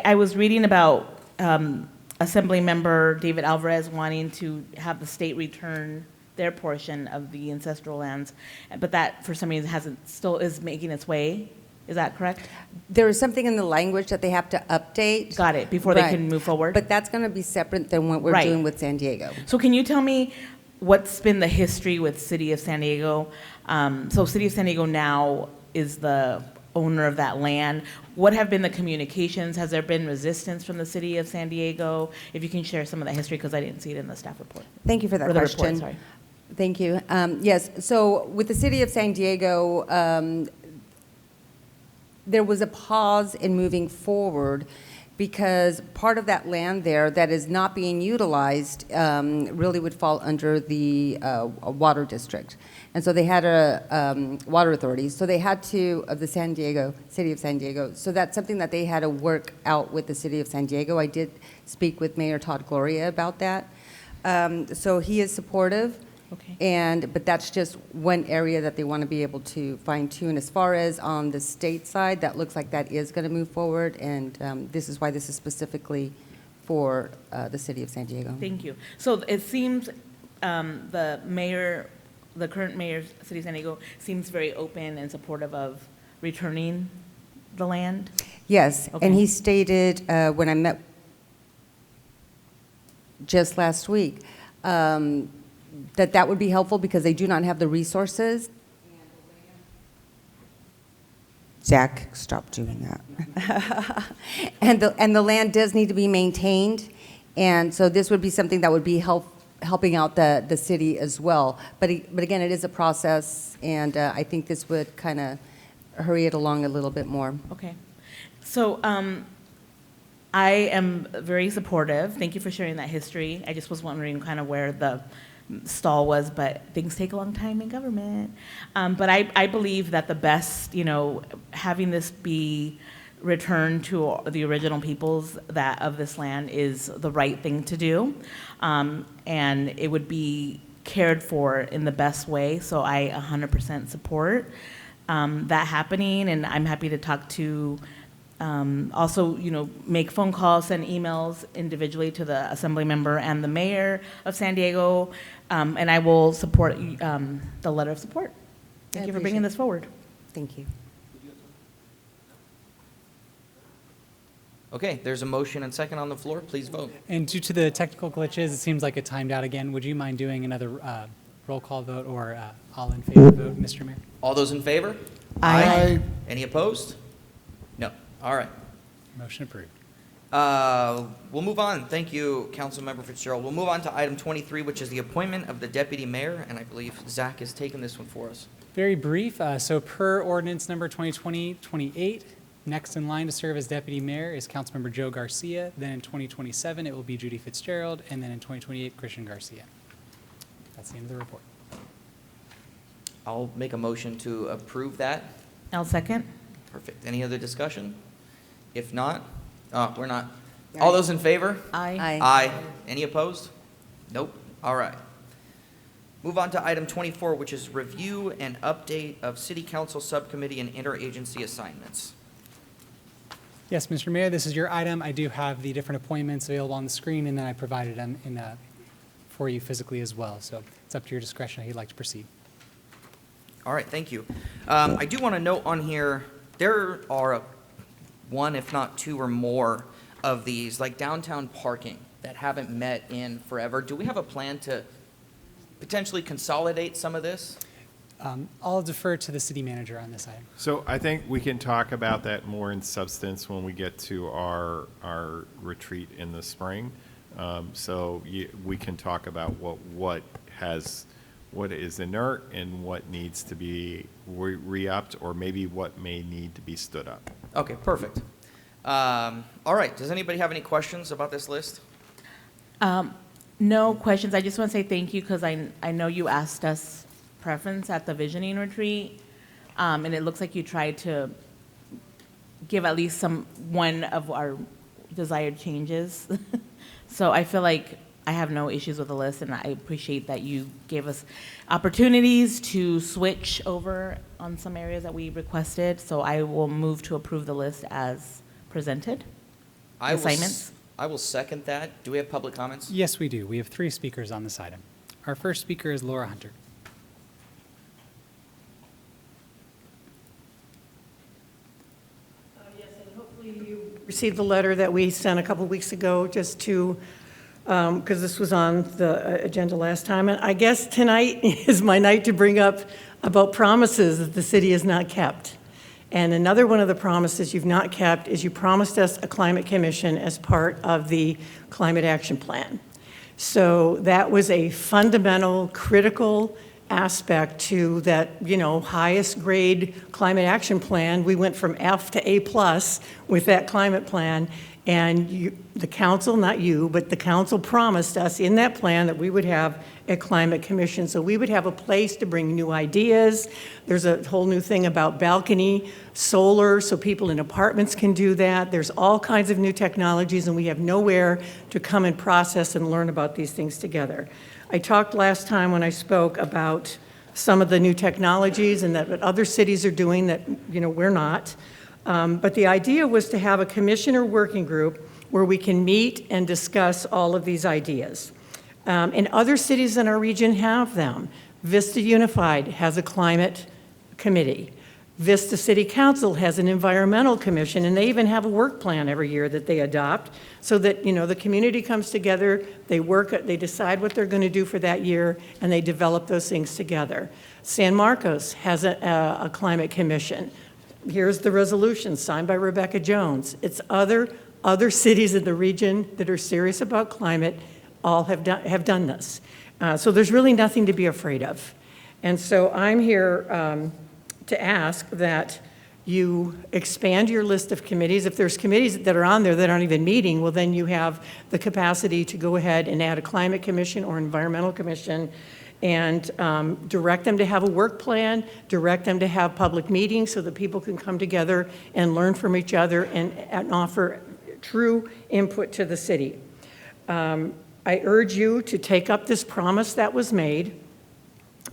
I was reading about Assemblymember David Alvarez wanting to have the state return their portion of the ancestral lands, but that for some reason still is making its way. Is that correct? There is something in the language that they have to update. Got it, before they can move forward? But that's going to be separate than what we're Right. doing with San Diego. So can you tell me what's been the history with City of San Diego? So City of San Diego now is the owner of that land. What have been the communications? Has there been resistance from the City of San Diego? If you can share some of that history, because I didn't see it in the staff report. Thank you for that Or the question. report, sorry. Thank you. Yes, so with the City of San Diego, there was a pause in moving forward because part of that land there that is not being utilized really would fall under the water district. And so they had a water authority. So they had to, of the City of San Diego. So that's something that they had to work out with the City of San Diego. I did speak with Mayor Todd Gloria about that. So he is supportive. Okay. But that's just one area that they want to be able to fine tune. As far as on the state side, that looks like that is going to move forward, and this is why this is specifically for the City of San Diego. Thank you. So it seems the current mayor of City of San Diego seems very open and supportive of returning the land? Yes, Okay. and he stated when I met just last week, that would be helpful because they do not have the resources. Zach, stop doing that. And the land does need to be maintained, and so this would be something that would be helping out the city as well. But again, it is a process, and I think this would kind of hurry it along a little bit more. Okay. So I am very supportive. Thank you for sharing that history. I just was wondering kind of where the stall was, but things take a long time in government. But I believe that the best, having this be returned to the original peoples of this land is the right thing to do. And it would be cared for in the best way. So I 100% support that happening. And I'm happy to talk to also, make phone calls, send emails individually to the assembly member and the mayor of San Diego, and I will support the letter of support. Thank you for bringing this forward. Thank you. Okay, there's a motion and second on the floor. Please vote. And due to the technical glitches, it seems like it timed out again. Would you mind doing another roll call vote or all in favor vote, Mr. Mayor? All those in favor? Aye. Any opposed? No. All right. Motion approved. We'll move on. Thank you, Councilmember Fitzgerald. We'll move on to item 23, which is the appointment of the deputy mayor, and I believe Zach has taken this one for us. Very brief. So per ordinance number 2020-28, next in line to serve as deputy mayor is Councilmember Joe Garcia. Then in 2027, it will be Judy Fitzgerald, and then in 2028, Christian Garcia. That's the end of the report. I'll make a motion to approve that. I'll second. Perfect. Any other discussion? If not, we're not. All those in favor? Aye. Aye. Any opposed? Nope. All right. Move on to item 24, which is review and update of city council subcommittee and interagency assignments. Yes, Mr. Mayor, this is your item. I do have the different appointments available on the screen, and then I provided them for you physically as well. So it's up to your discretion how you'd like to proceed. All right, thank you. I do want to note on here, there are one, if not two or more of these, like downtown parking, that haven't met in forever. Do we have a plan to potentially consolidate some of this? I'll defer to the city manager on this item. So I think we can talk about that more in substance when we get to our retreat in the spring. We can talk about what is inert and what needs to be re-upped, or maybe what may need to be stood up. Okay, perfect. All right, does anybody have any questions about this list? No questions. I just want to say thank you because I know you asked us preference at the visioning retreat, and it looks like you tried to give at least one of our desired changes. So I feel like I have no issues with the list, and I appreciate that you gave us opportunities to switch over on some areas that we requested. So I will move to approve the list as presented. Assignments. I will second that. Do we have public comments? Yes, we do. We have 3 speakers on this item. Our first speaker is Laura Hunter. Yes, and hopefully you received the letter that we sent a couple weeks ago just to, because this was on the agenda last time. And I guess tonight is my night to bring up about promises that the city has not kept. And another one of the promises you've not kept is you promised us a climate commission as part of the climate action plan. So that was a fundamental, critical aspect to that, highest grade climate action plan. We went from F to A+ with that climate plan. And the council, not you, but the council promised us in that plan that we would have a climate commission. So we would have a place to bring new ideas. There's a whole new thing about balcony solar, so people in apartments can do that. There's all kinds of new technologies, and we have nowhere to come and process and learn about these things together. I talked last time when I spoke about some of the new technologies and that what other cities are doing that, we're not. But the idea was to have a commissioner working group where we can meet and discuss all of these ideas. And other cities in our region have them. Vista Unified has a climate committee. Vista City Council has an environmental commission, and they even have a work plan every year that they adopt so that, the community comes together, they work, they decide what they're going to do for that year, and they develop those things together. San Marcos has a climate commission. Here's the resolution signed by Rebecca Jones. It's other cities in the region that are serious about climate all have done this. So there's really nothing to be afraid of. And so I'm here to ask that you expand your list of committees. If there's committees that are on there that aren't even meeting, well, then you have the capacity to go ahead and add a climate commission or environmental commission and direct them to have a work plan, direct them to have public meetings so that people can come together and learn from each other and offer true input to the city. I urge you to take up this promise that was made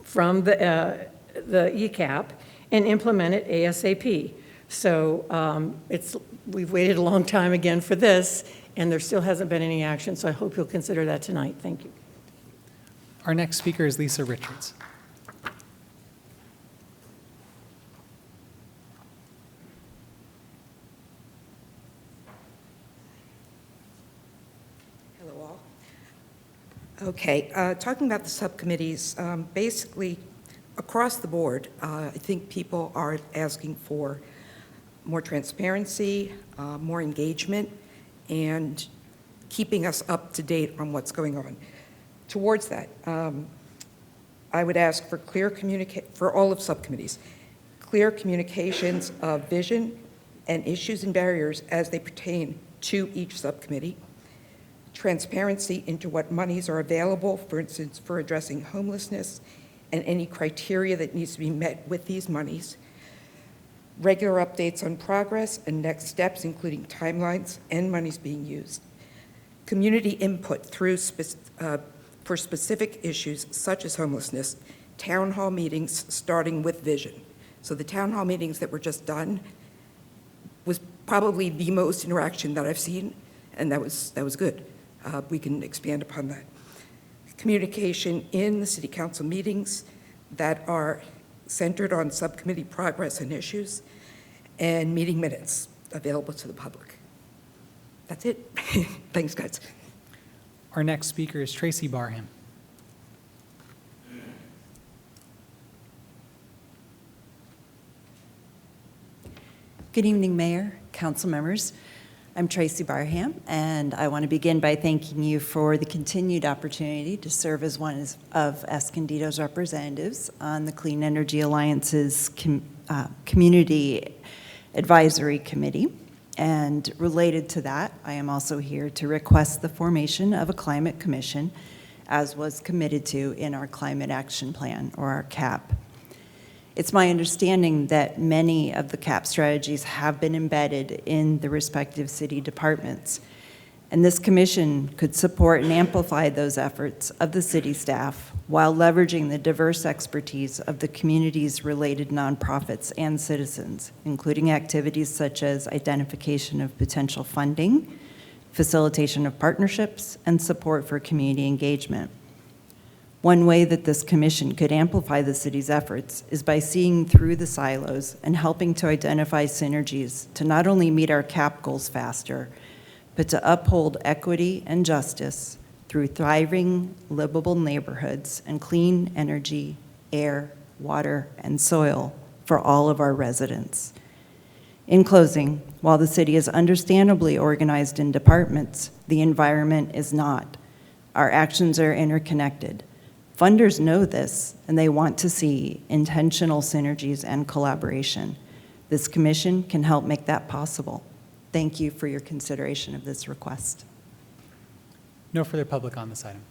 from the ECAP and implement it ASAP. So we've waited a long time again for this, and there still hasn't been any action, so I hope you'll consider that tonight. Thank you. Our next speaker is Lisa Richards. Hello, all. Okay, talking about the subcommittees, basically, across the board, I think people are asking for more transparency, more engagement, and keeping us up to date on what's going on. Towards that, I would ask for for all of subcommittees, clear communications of vision and issues and barriers as they pertain to each subcommittee, transparency into what monies are available, for instance, for addressing homelessness and any criteria that needs to be met with these monies, regular updates on progress and next steps, including timelines and monies being used, community input through for specific issues such as homelessness, town hall meetings starting with vision. So the town hall meetings that were just done was probably the most interaction that I've seen, and that was good. We can expand upon that. Communication in the city council meetings that are centered on subcommittee progress and issues, and meeting minutes available to the public. That's it. Thanks, guys. Our next speaker is Tracy Barham. Good evening, Mayor, council members. I'm Tracy Barham, and I want to begin by thanking you for the continued opportunity to serve as one of Escondido's representatives on the Clean Energy Alliance's Community Advisory Committee. And related to that, I am also here to request the formation of a climate commission, as was committed to in our Climate Action Plan, or our CAP. It's my understanding that many of the CAP strategies have been embedded in the respective city departments, and this commission could support and amplify those efforts of the city staff while leveraging the diverse expertise of the communities related nonprofits and citizens, including activities such as identification of potential funding, facilitation of partnerships, and support for community engagement. One way that this commission could amplify the city's efforts is by seeing through the silos and helping to identify synergies to not only meet our CAP goals faster, but to uphold equity and justice through thriving, livable neighborhoods and clean energy, air, water, and soil for all of our residents. In closing, while the city is understandably organized in departments, the environment is not. Our actions are interconnected. Funders know this, and they want to see intentional synergies and collaboration. This commission can help make that possible. Thank you for your consideration of this request. No further public on this item.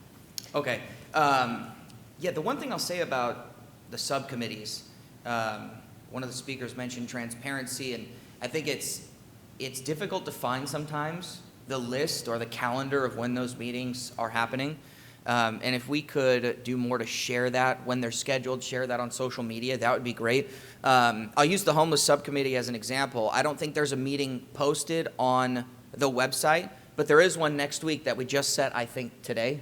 Okay. Yeah, the one thing I'll say about the subcommittees, one of the speakers mentioned transparency, and I think it's difficult to find sometimes the list or the calendar of when those meetings are happening. And if we could do more to share that when they're scheduled, share that on social media, that would be great. I'll use the homeless subcommittee as an example. I don't think there's a meeting posted on the website, but there is one next week that we just set, I think, today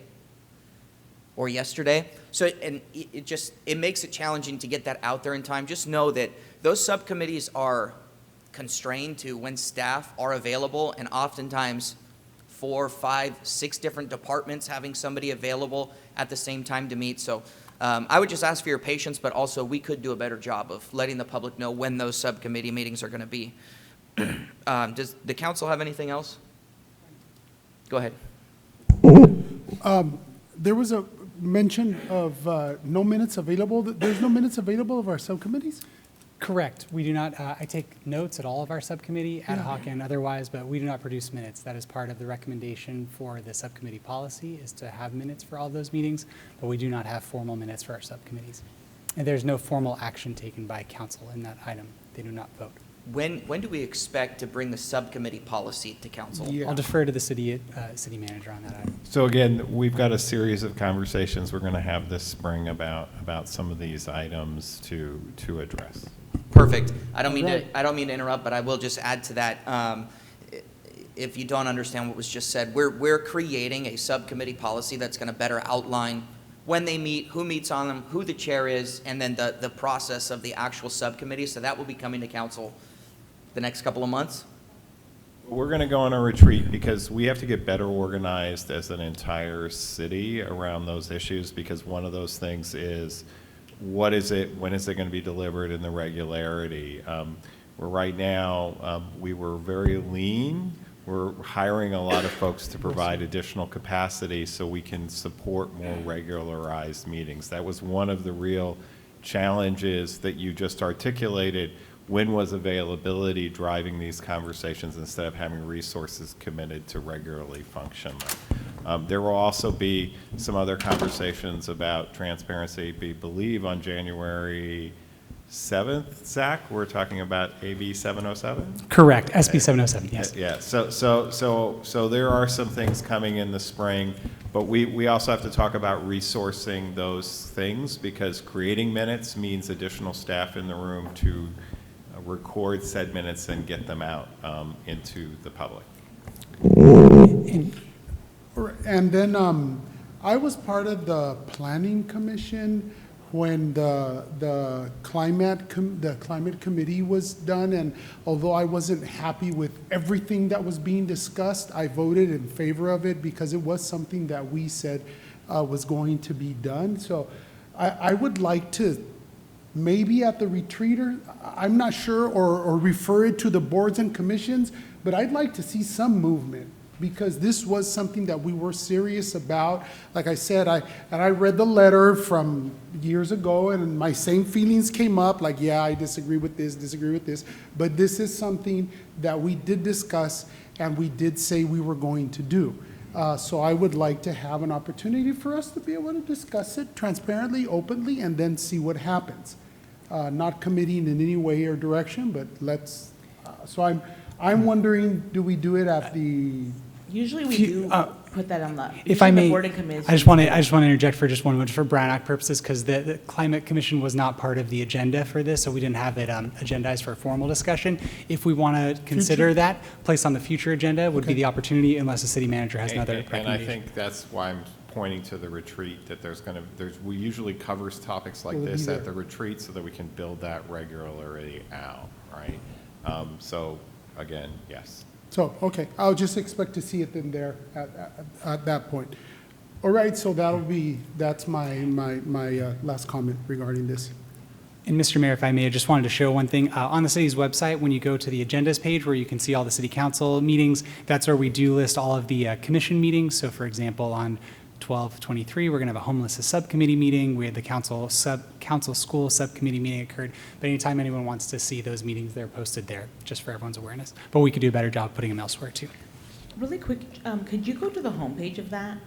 or yesterday. So, and it makes it challenging to get that out there in time. Just know that those subcommittees are constrained to when staff are available, and oftentimes 4, 5, 6 different departments having somebody available at the same time to meet. So I would just ask for your patience, but also we could do a better job of letting the public know when those subcommittee meetings are going to be. Does the council have anything else? Go ahead. There was a mention of no minutes available. There's no minutes available of our subcommittees? Correct. We do not, I take notes at all of our subcommittee, ad hoc and otherwise, but we do not produce minutes. That is part of the recommendation for the subcommittee policy, is to have minutes for all those meetings, but we do not have formal minutes for our subcommittees. And there's no formal action taken by council in that item. They do not vote. When do we expect to bring the subcommittee policy to council? I'll defer to the city manager on that item. So again, we've got a series of conversations we're going to have this spring about some of these items to address. Perfect. I don't mean to interrupt, but I will just add to that. If you don't understand what was just said, we're creating a subcommittee policy that's going to better outline when they meet, who meets on them, who the chair is, and then the process of the actual subcommittee. So that will be coming to council the next couple of months. We're going to go on a retreat because we have to get better organized as an entire city around those issues, because one of those things is, what is it, when is it going to be delivered, and the regularity. Right now, we were very lean. We're hiring a lot of folks to provide additional capacity so we can support more regularized meetings. That was one of the real challenges that you just articulated. When was availability driving these conversations instead of having resources committed to regularly function them? There will also be some other conversations about transparency. I believe on January 7th, Zach, we're talking about AB 707? Correct, SB 707, yes. Yeah, so there are some things coming in the spring, but we also have to talk about resourcing those things, because creating minutes means additional staff in the room to record said minutes and get them out into the public. And then I was part of the planning commission when the climate committee was done, and although I wasn't happy with everything that was being discussed, I voted in favor of it because it was something that we said was going to be done. So I would like to maybe at the retreater, I'm not sure, or refer it to the boards and commissions, but I'd like to see some movement, because this was something that we were serious about. Like I said, I read the letter from years ago, and my same feelings came up, like, yeah, I disagree with this, but this is something that we did discuss and we did say we were going to do. So I would like to have an opportunity for us to be able to discuss it transparently, openly, and then see what happens. Not committing in any way or direction, but let's, so I'm wondering, do we do it at the? Usually we do put that on the, If I usually the may, board and commission. I just want to interject for just one moment for Brown Act purposes, because the Climate Commission was not part of the agenda for this, so we didn't have it agendized for a formal discussion. If we want to consider that, placed on the future agenda would be the opportunity, unless the city manager has another recommendation. And I think that's why I'm pointing to the retreat, that we usually covers topics like this at the retreat so that we can build that regularly out, right? So again, yes. So, okay, I'll just expect to see it in there at that point. All right, so that's my last comment regarding this. And Mr. Mayor, if I may, I just wanted to show one thing. On the city's website, when you go to the agendas page where you can see all the city council meetings, that's where we do list all of the commission meetings. So for example, on 12/23, we're going to have a homelessness subcommittee meeting. We had the council school subcommittee meeting occurred. But anytime anyone wants to see those meetings, they're posted there, just for everyone's awareness. But we could do a better job putting them elsewhere too. Really quick, could you go to the homepage of that?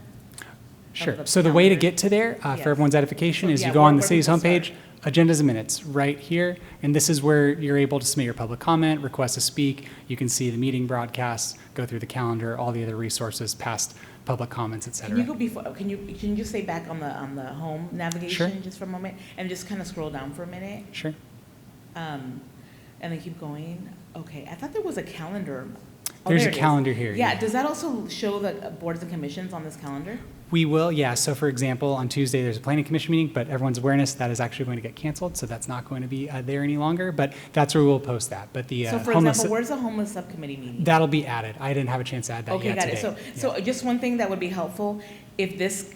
Sure. So the way to get to there, for everyone's edification, is you go on the city's homepage, agendas and minutes, right here. And this is where you're able to submit your public comment, request to speak. You can see the meeting broadcasts, go through the calendar, all the other resources, past public comments, et cetera. Can you go before? Can you just stay back on the home navigation just for a moment and just kind of scroll down for a minute? Sure. And then keep going. Okay, I thought there was a calendar. There's there a it is. calendar here. Yeah. Does that also show the boards and commissions on this calendar? We will, yeah. So for example, on Tuesday, there's a planning commission meeting, but everyone's awareness that is actually going to get canceled, so that's not going to be there any longer, but that's where we'll post that. But the so for example, where's the homeless subcommittee meeting? That'll be added. I didn't have a chance to add that yet got today. it. So just one thing that would be helpful, if this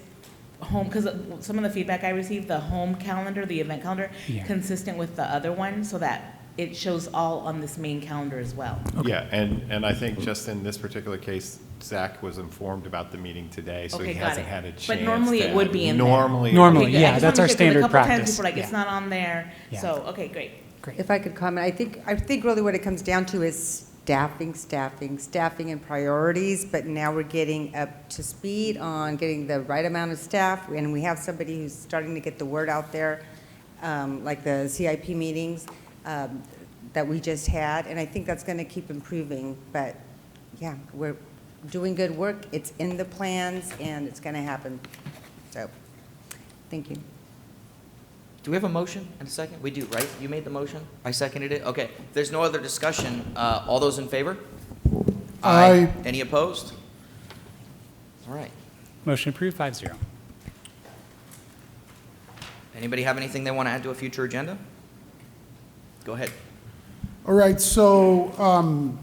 home, because some of the feedback I received, the home calendar, the event calendar, consistent with the other one, so that it shows all on this main calendar as well. Okay. Yeah, and I think just in this particular case, Zach was informed about the meeting today, so he hasn't had a chance. But normally it would be in there. Normally, yeah, that's our standard practice. People are like, it's not on there. So, okay, great. If I could comment, I think really what it comes down to is staffing and priorities, but now we're getting up to speed on getting the right amount of staff, and we have somebody who's starting to get the word out there, like the CIP meetings that we just had, and I think that's going to keep improving. But yeah, we're doing good work. It's in the plans, and it's going to happen. So, thank you. Do we have a motion and a second? We do, right? You made the motion? I seconded it? Okay. If there's no other discussion, all those in favor? Aye. Any opposed? All right. Motion approved, 5-0. Anybody have anything they want to add to a future agenda? Go ahead. All right, so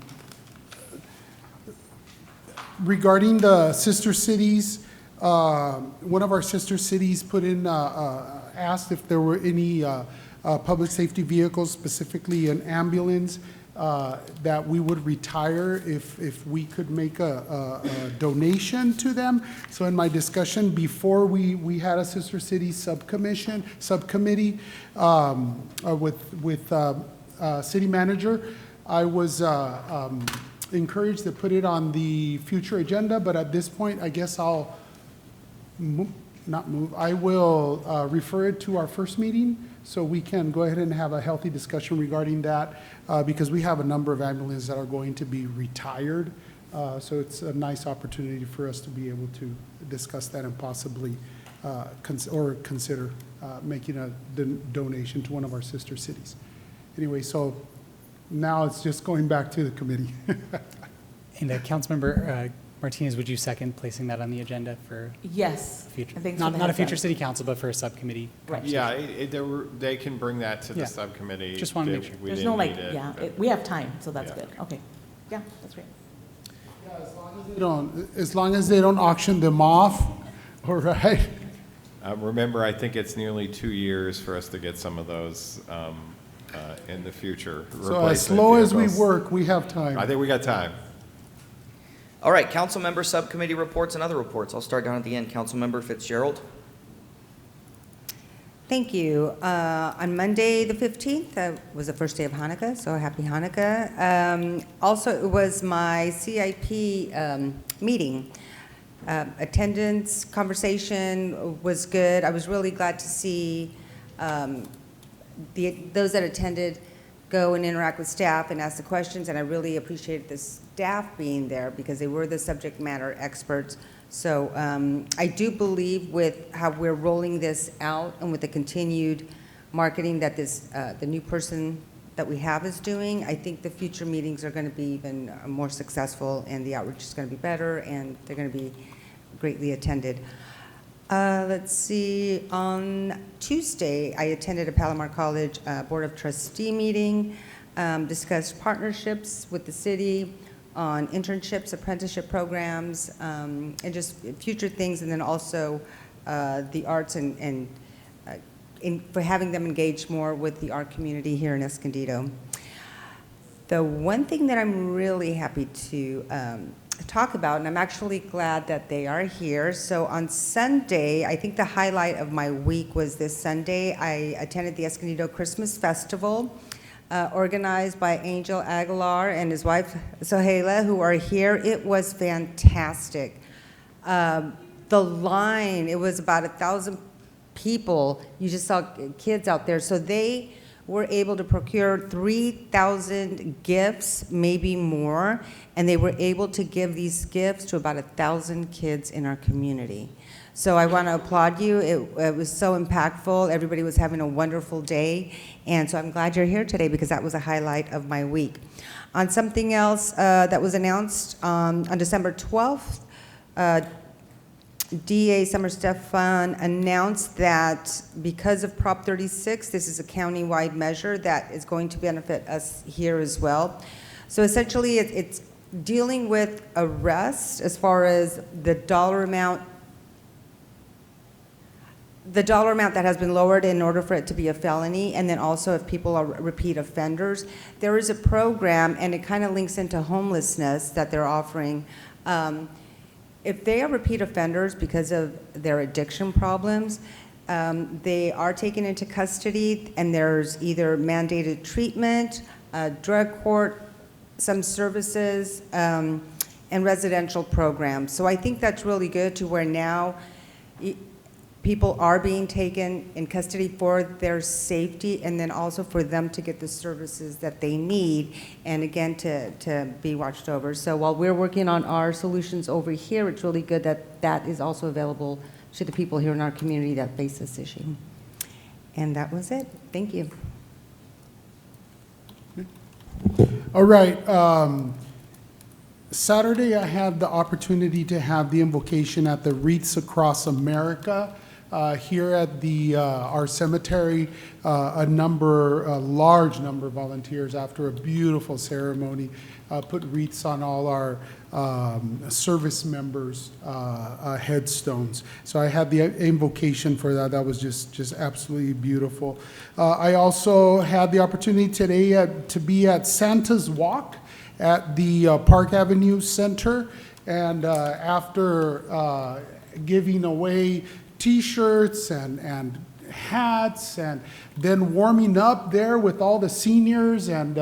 regarding the sister cities, one of our sister cities put in, asked if there were any public safety vehicles, specifically an ambulance, that we would retire if we could make a donation to them. So in my discussion before we had a sister city subcommittee with city manager, I was encouraged to put it on the future agenda, but at this point, I guess I'll I will refer it to our first meeting so we can go ahead and have a healthy discussion regarding that because we have a number of ambulances that are going to be retired. So it's a nice opportunity for us to be able to discuss that and possibly consider making a donation to one of our sister cities. Anyway, so now it's just going back to the committee. And Councilmember Martinez, would you second placing that on the agenda for Yes. future? Thanks for Not the a heads future up. city council, but for a subcommittee. Yeah, they can bring that to the Yeah. subcommittee. Just wanna make sure. We There's didn't no like, need it, yeah, but- we have time, so that's Yeah. good. Okay. Yeah, that's great. As long as they don't auction them off, all right? Remember, I think it's nearly 2 years for us to get some of those in the future. So as replacement slow as we vehicles. work, we have time. I think we got time. All right, council member subcommittee reports and other reports. I'll start down at the end. Councilmember Fitzgerald. Thank you. On Monday, the 15th, was the first day of Hanukkah, so happy Hanukkah. Also, it was my CIP meeting. Attendance, conversation was good. I was really glad to see those that attended go and interact with staff and ask the questions, and I really appreciated the staff being there because they were the subject matter experts. So I do believe with how we're rolling this out and with the continued marketing that the new person that we have is doing, I think the future meetings are going to be even more successful and the outreach is going to be better and they're going to be greatly attended. Let's see, on Tuesday, I attended a Palomar College Board of Trustee meeting, discussed partnerships with the city on internships, apprenticeship programs, and just future things, and then also the arts and for having them engage more with the art community here in Escondido. The one thing that I'm really happy to talk about, and I'm actually glad that they are here. So on Sunday, I think the highlight of my week was this Sunday. I attended the Escondido Christmas Festival, organized by Angel Aguilar and his wife Soheila, who are here. It was fantastic. The line, it was about 1,000 people. You just saw kids out there. So they were able to procure 3,000 gifts, maybe more, and they were able to give these gifts to about 1,000 kids in our community. So I want to applaud you. It was so impactful. Everybody was having a wonderful day, and so I'm glad you're here today because that was a highlight of my week. On something else that was announced on December 12th, DA Summer Stefan announced that because of Prop 36, this is a county-wide measure that is going to benefit us here as well. So essentially, it's dealing with arrest as far as the dollar amount that has been lowered in order for it to be a felony, and then also if people are repeat offenders. There is a program, and it kind of links into homelessness that they're offering. If they are repeat offenders because of their addiction problems, they are taken into custody, and there's either mandated treatment, drug court, some services, and residential programs. So I think that's really good to where now people are being taken in custody for their safety and then also for them to get the services that they need and again to be watched over. So while we're working on our solutions over here, it's really good that that is also available to the people here in our community that face this issue. And that was it. Thank you. All right. Saturday, I had the opportunity to have the invocation at the Wreaths Across America. Here at our cemetery, a large number of volunteers, after a beautiful ceremony, put wreaths on all our service members' headstones. So I had the invocation for that. That was just absolutely beautiful. I also had the opportunity today to be at Santa's Walk at the Park Avenue Center, and after giving away T-shirts and hats, and then warming up there with all the seniors, and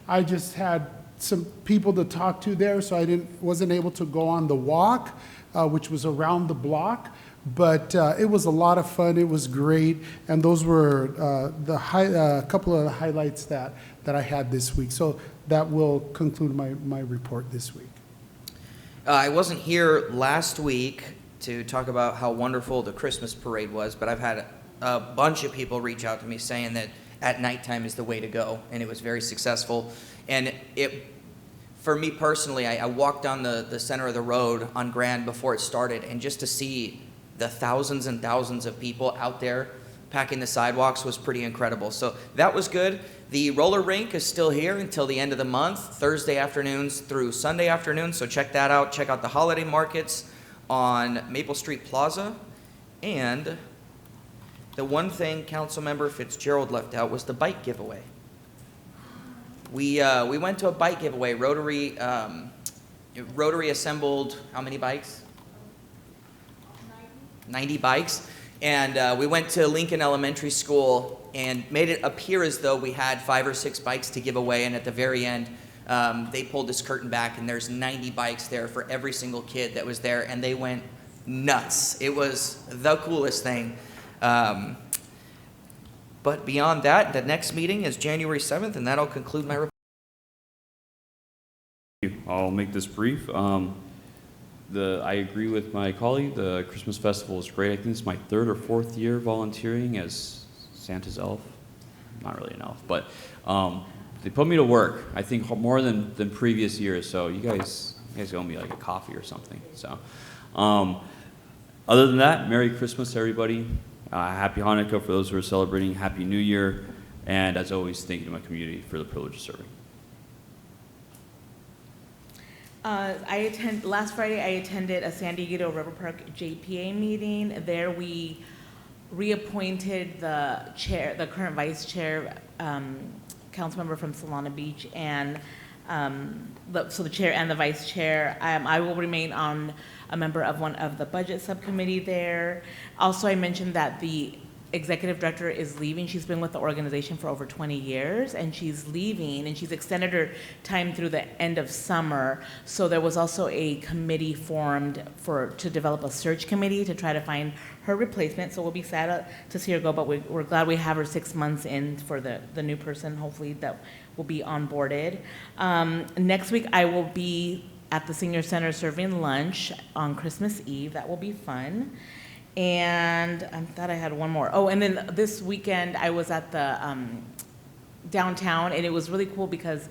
I just had some people to talk to there, so I wasn't able to go on the walk, which was around the block, but it was a lot of fun. It was great, and those were a couple of the highlights that I had this week. So that will conclude my report this week. I wasn't here last week to talk about how wonderful the Christmas parade was, but I've had a bunch of people reach out to me saying that at nighttime is the way to go, and it was very successful. And for me personally, I walked down the center of the road on Grand before it started, and just to see the thousands and thousands of people out there packing the sidewalks was pretty incredible. So that was good. The roller rink is still here until the end of the month, Thursday afternoons through Sunday afternoons, so check that out. Check out the holiday markets on Maple Street Plaza. And the one thing Councilmember Fitzgerald left out was the bike giveaway. We went to a bike giveaway. Rotary assembled how many bikes? 90 bikes. And we went to Lincoln Elementary School and made it appear as though we had 5 or 6 bikes to give away. And at the very end, they pulled this curtain back, and there's 90 bikes there for every single kid that was there. And they went nuts. It was the coolest thing. But beyond that, the next meeting is January 7th, and that'll conclude my report. I'll make this brief. I agree with my colleague. The Christmas festival is great. I think it's my 3rd or 4th year volunteering as Santa's elf. Not really an elf, but they put me to work. I think more than previous years. So you guys owe me like a coffee or something. So other than that, Merry Christmas, everybody. Happy Hanukkah for those who are celebrating. Happy New Year. And as always, thank you to my community for the privilege of serving. Last Friday, I attended a San Diego River Park JPA meeting. There we reappointed the current vice chair, council member from Solana Beach, and so the chair and the vice chair. I will remain on a member of one of the budget subcommittee there. Also, I mentioned that the executive director is leaving. She's been with the organization for over 20 years, and she's leaving, and she's extended her time through the end of summer. So there was also a committee formed to develop a search committee to try to find her replacement. So we'll be sad to see her go, but we're glad we have her 6 months in for the new person, hopefully, that will be onboarded. Next week, I will be at the Senior Center serving lunch on Christmas Eve. That will be fun. And I thought I had one more. Oh, and then this weekend I was at the downtown, and it was really cool because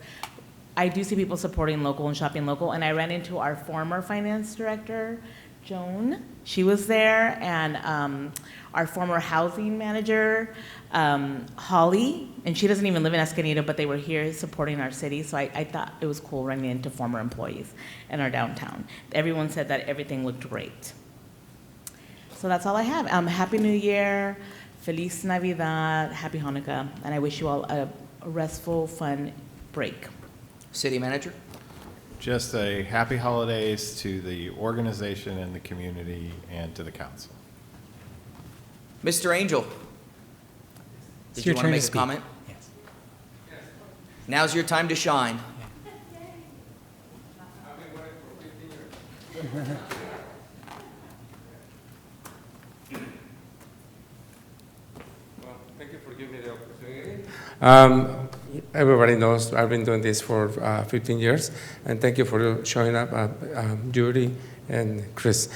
I do see people supporting local and shopping local, and I ran into our former finance director, Joan. She was there, and our former housing manager, Holly, and she doesn't even live in Escondido, but they were here supporting our city, so I thought it was cool running into former employees in our downtown. Everyone said that everything looked great. So that's all I have. Happy New Year, Feliz Navidad, Happy Hanukkah, and I wish you all a restful, fun break. City Manager? Just a happy holidays to the organization and the community and to the council. Mr. Angel, did you want to make a comment? Yes. Now's your time to shine. Thank you for giving me the opportunity. Everybody knows I've been doing this for 15 years, and thank you for showing up, Judy and Chris.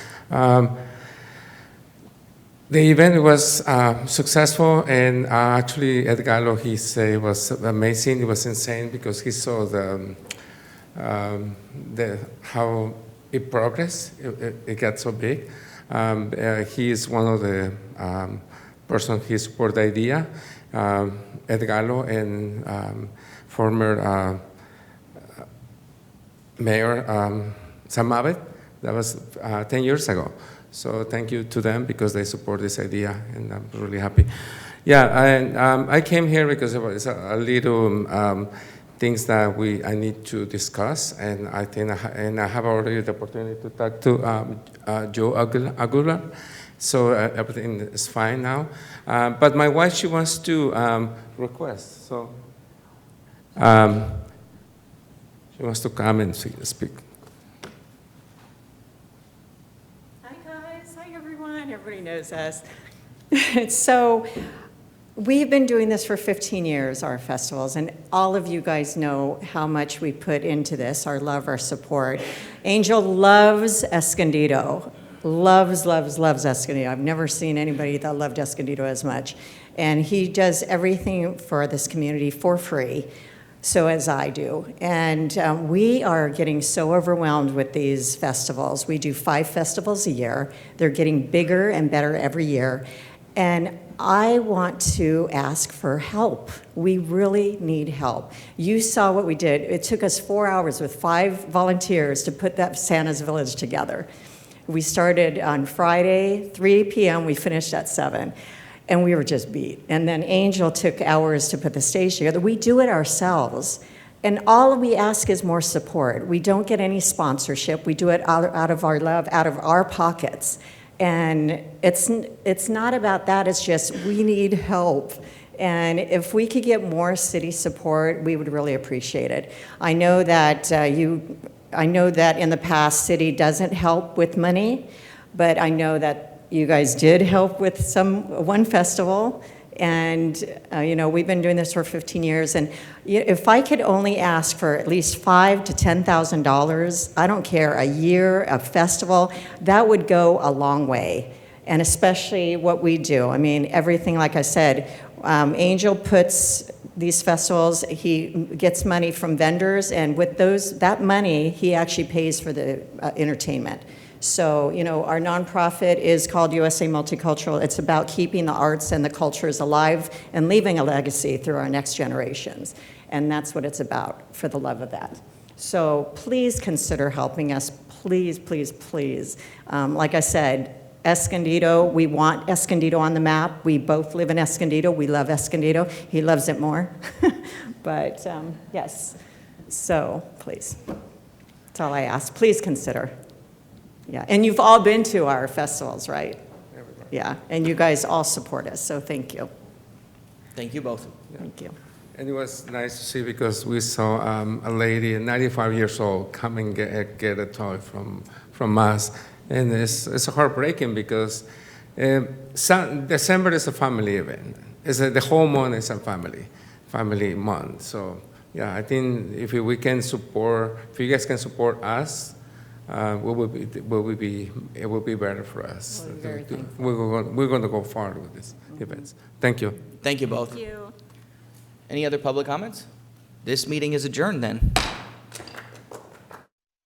The event was successful, and actually Ed Gallo, he said it was amazing. It was insane because he saw how it progressed. It got so big. He is one of the person he supported the idea, Ed Gallo, and former Mayor Sam Abbott. That was 10 years ago. So thank you to them because they support this idea, and I'm really happy. Yeah, and I came here because it was a little things that I need to discuss, and I think I have already the opportunity to talk to Joe Aguilar. So everything is fine now. But my wife, she wants to request. So she wants to come and speak. Hi, guys. Hi, everyone. Everybody knows us. So we've been doing this for 15 years, our festivals, and all of you guys know how much we put into this, our love, our support. Angel loves Escondido. loves Escondido. I've never seen anybody that loved Escondido as much. And he does everything for this community for free, so as I do. And we are getting so overwhelmed with these festivals. We do 5 festivals a year. They're getting bigger and better every year. And I want to ask for help. We really need help. You saw what we did. It took us 4 hours with 5 volunteers to put that Santa's Village together. We started on Friday, 3 p.m., we finished at 7, and we were just beat. And then Angel took hours to put the stage together. We do it ourselves, and all we ask is more support. We don't get any sponsorship. We do it out of our love, out of our pockets. And it's not about that, it's just we need help. And if we could get more city support, we would really appreciate it. I know that in the past, city doesn't help with money, but I know that you guys did help with one festival. And, we've been doing this for 15 years. And if I could only ask for at least $5,000 to $10,000, I don't care, a year, a festival, that would go a long way. And especially what we do. I mean, everything, like I said, Angel puts these festivals, he gets money from vendors, and with that money, he actually pays for the entertainment. So, our nonprofit is called USA Multicultural. It's about keeping the arts and the cultures alive and leaving a legacy through our next generations. And that's what it's about, for the love of that. So please consider helping us. Please, please, please. Like I said, Escondido, we want Escondido on the map. We both live in Escondido. We love Escondido. He loves it more. But yes, so please. That's all I ask. Please consider. Yeah, and you've all been to our festivals, right? Everybody. Yeah, and you guys all support us, so thank you. Thank you both. Yeah. Thank you. And it was nice to see because we saw a lady, 95 years old, come and get a toy from us. And it's heartbreaking because December is a family event. The whole month is a family month. So yeah, I think if you guys can support us, it will be better for us. We're going to go forward with these events. Thank you. Thank you both. Thank you. Any other public comments? This meeting is adjourned then.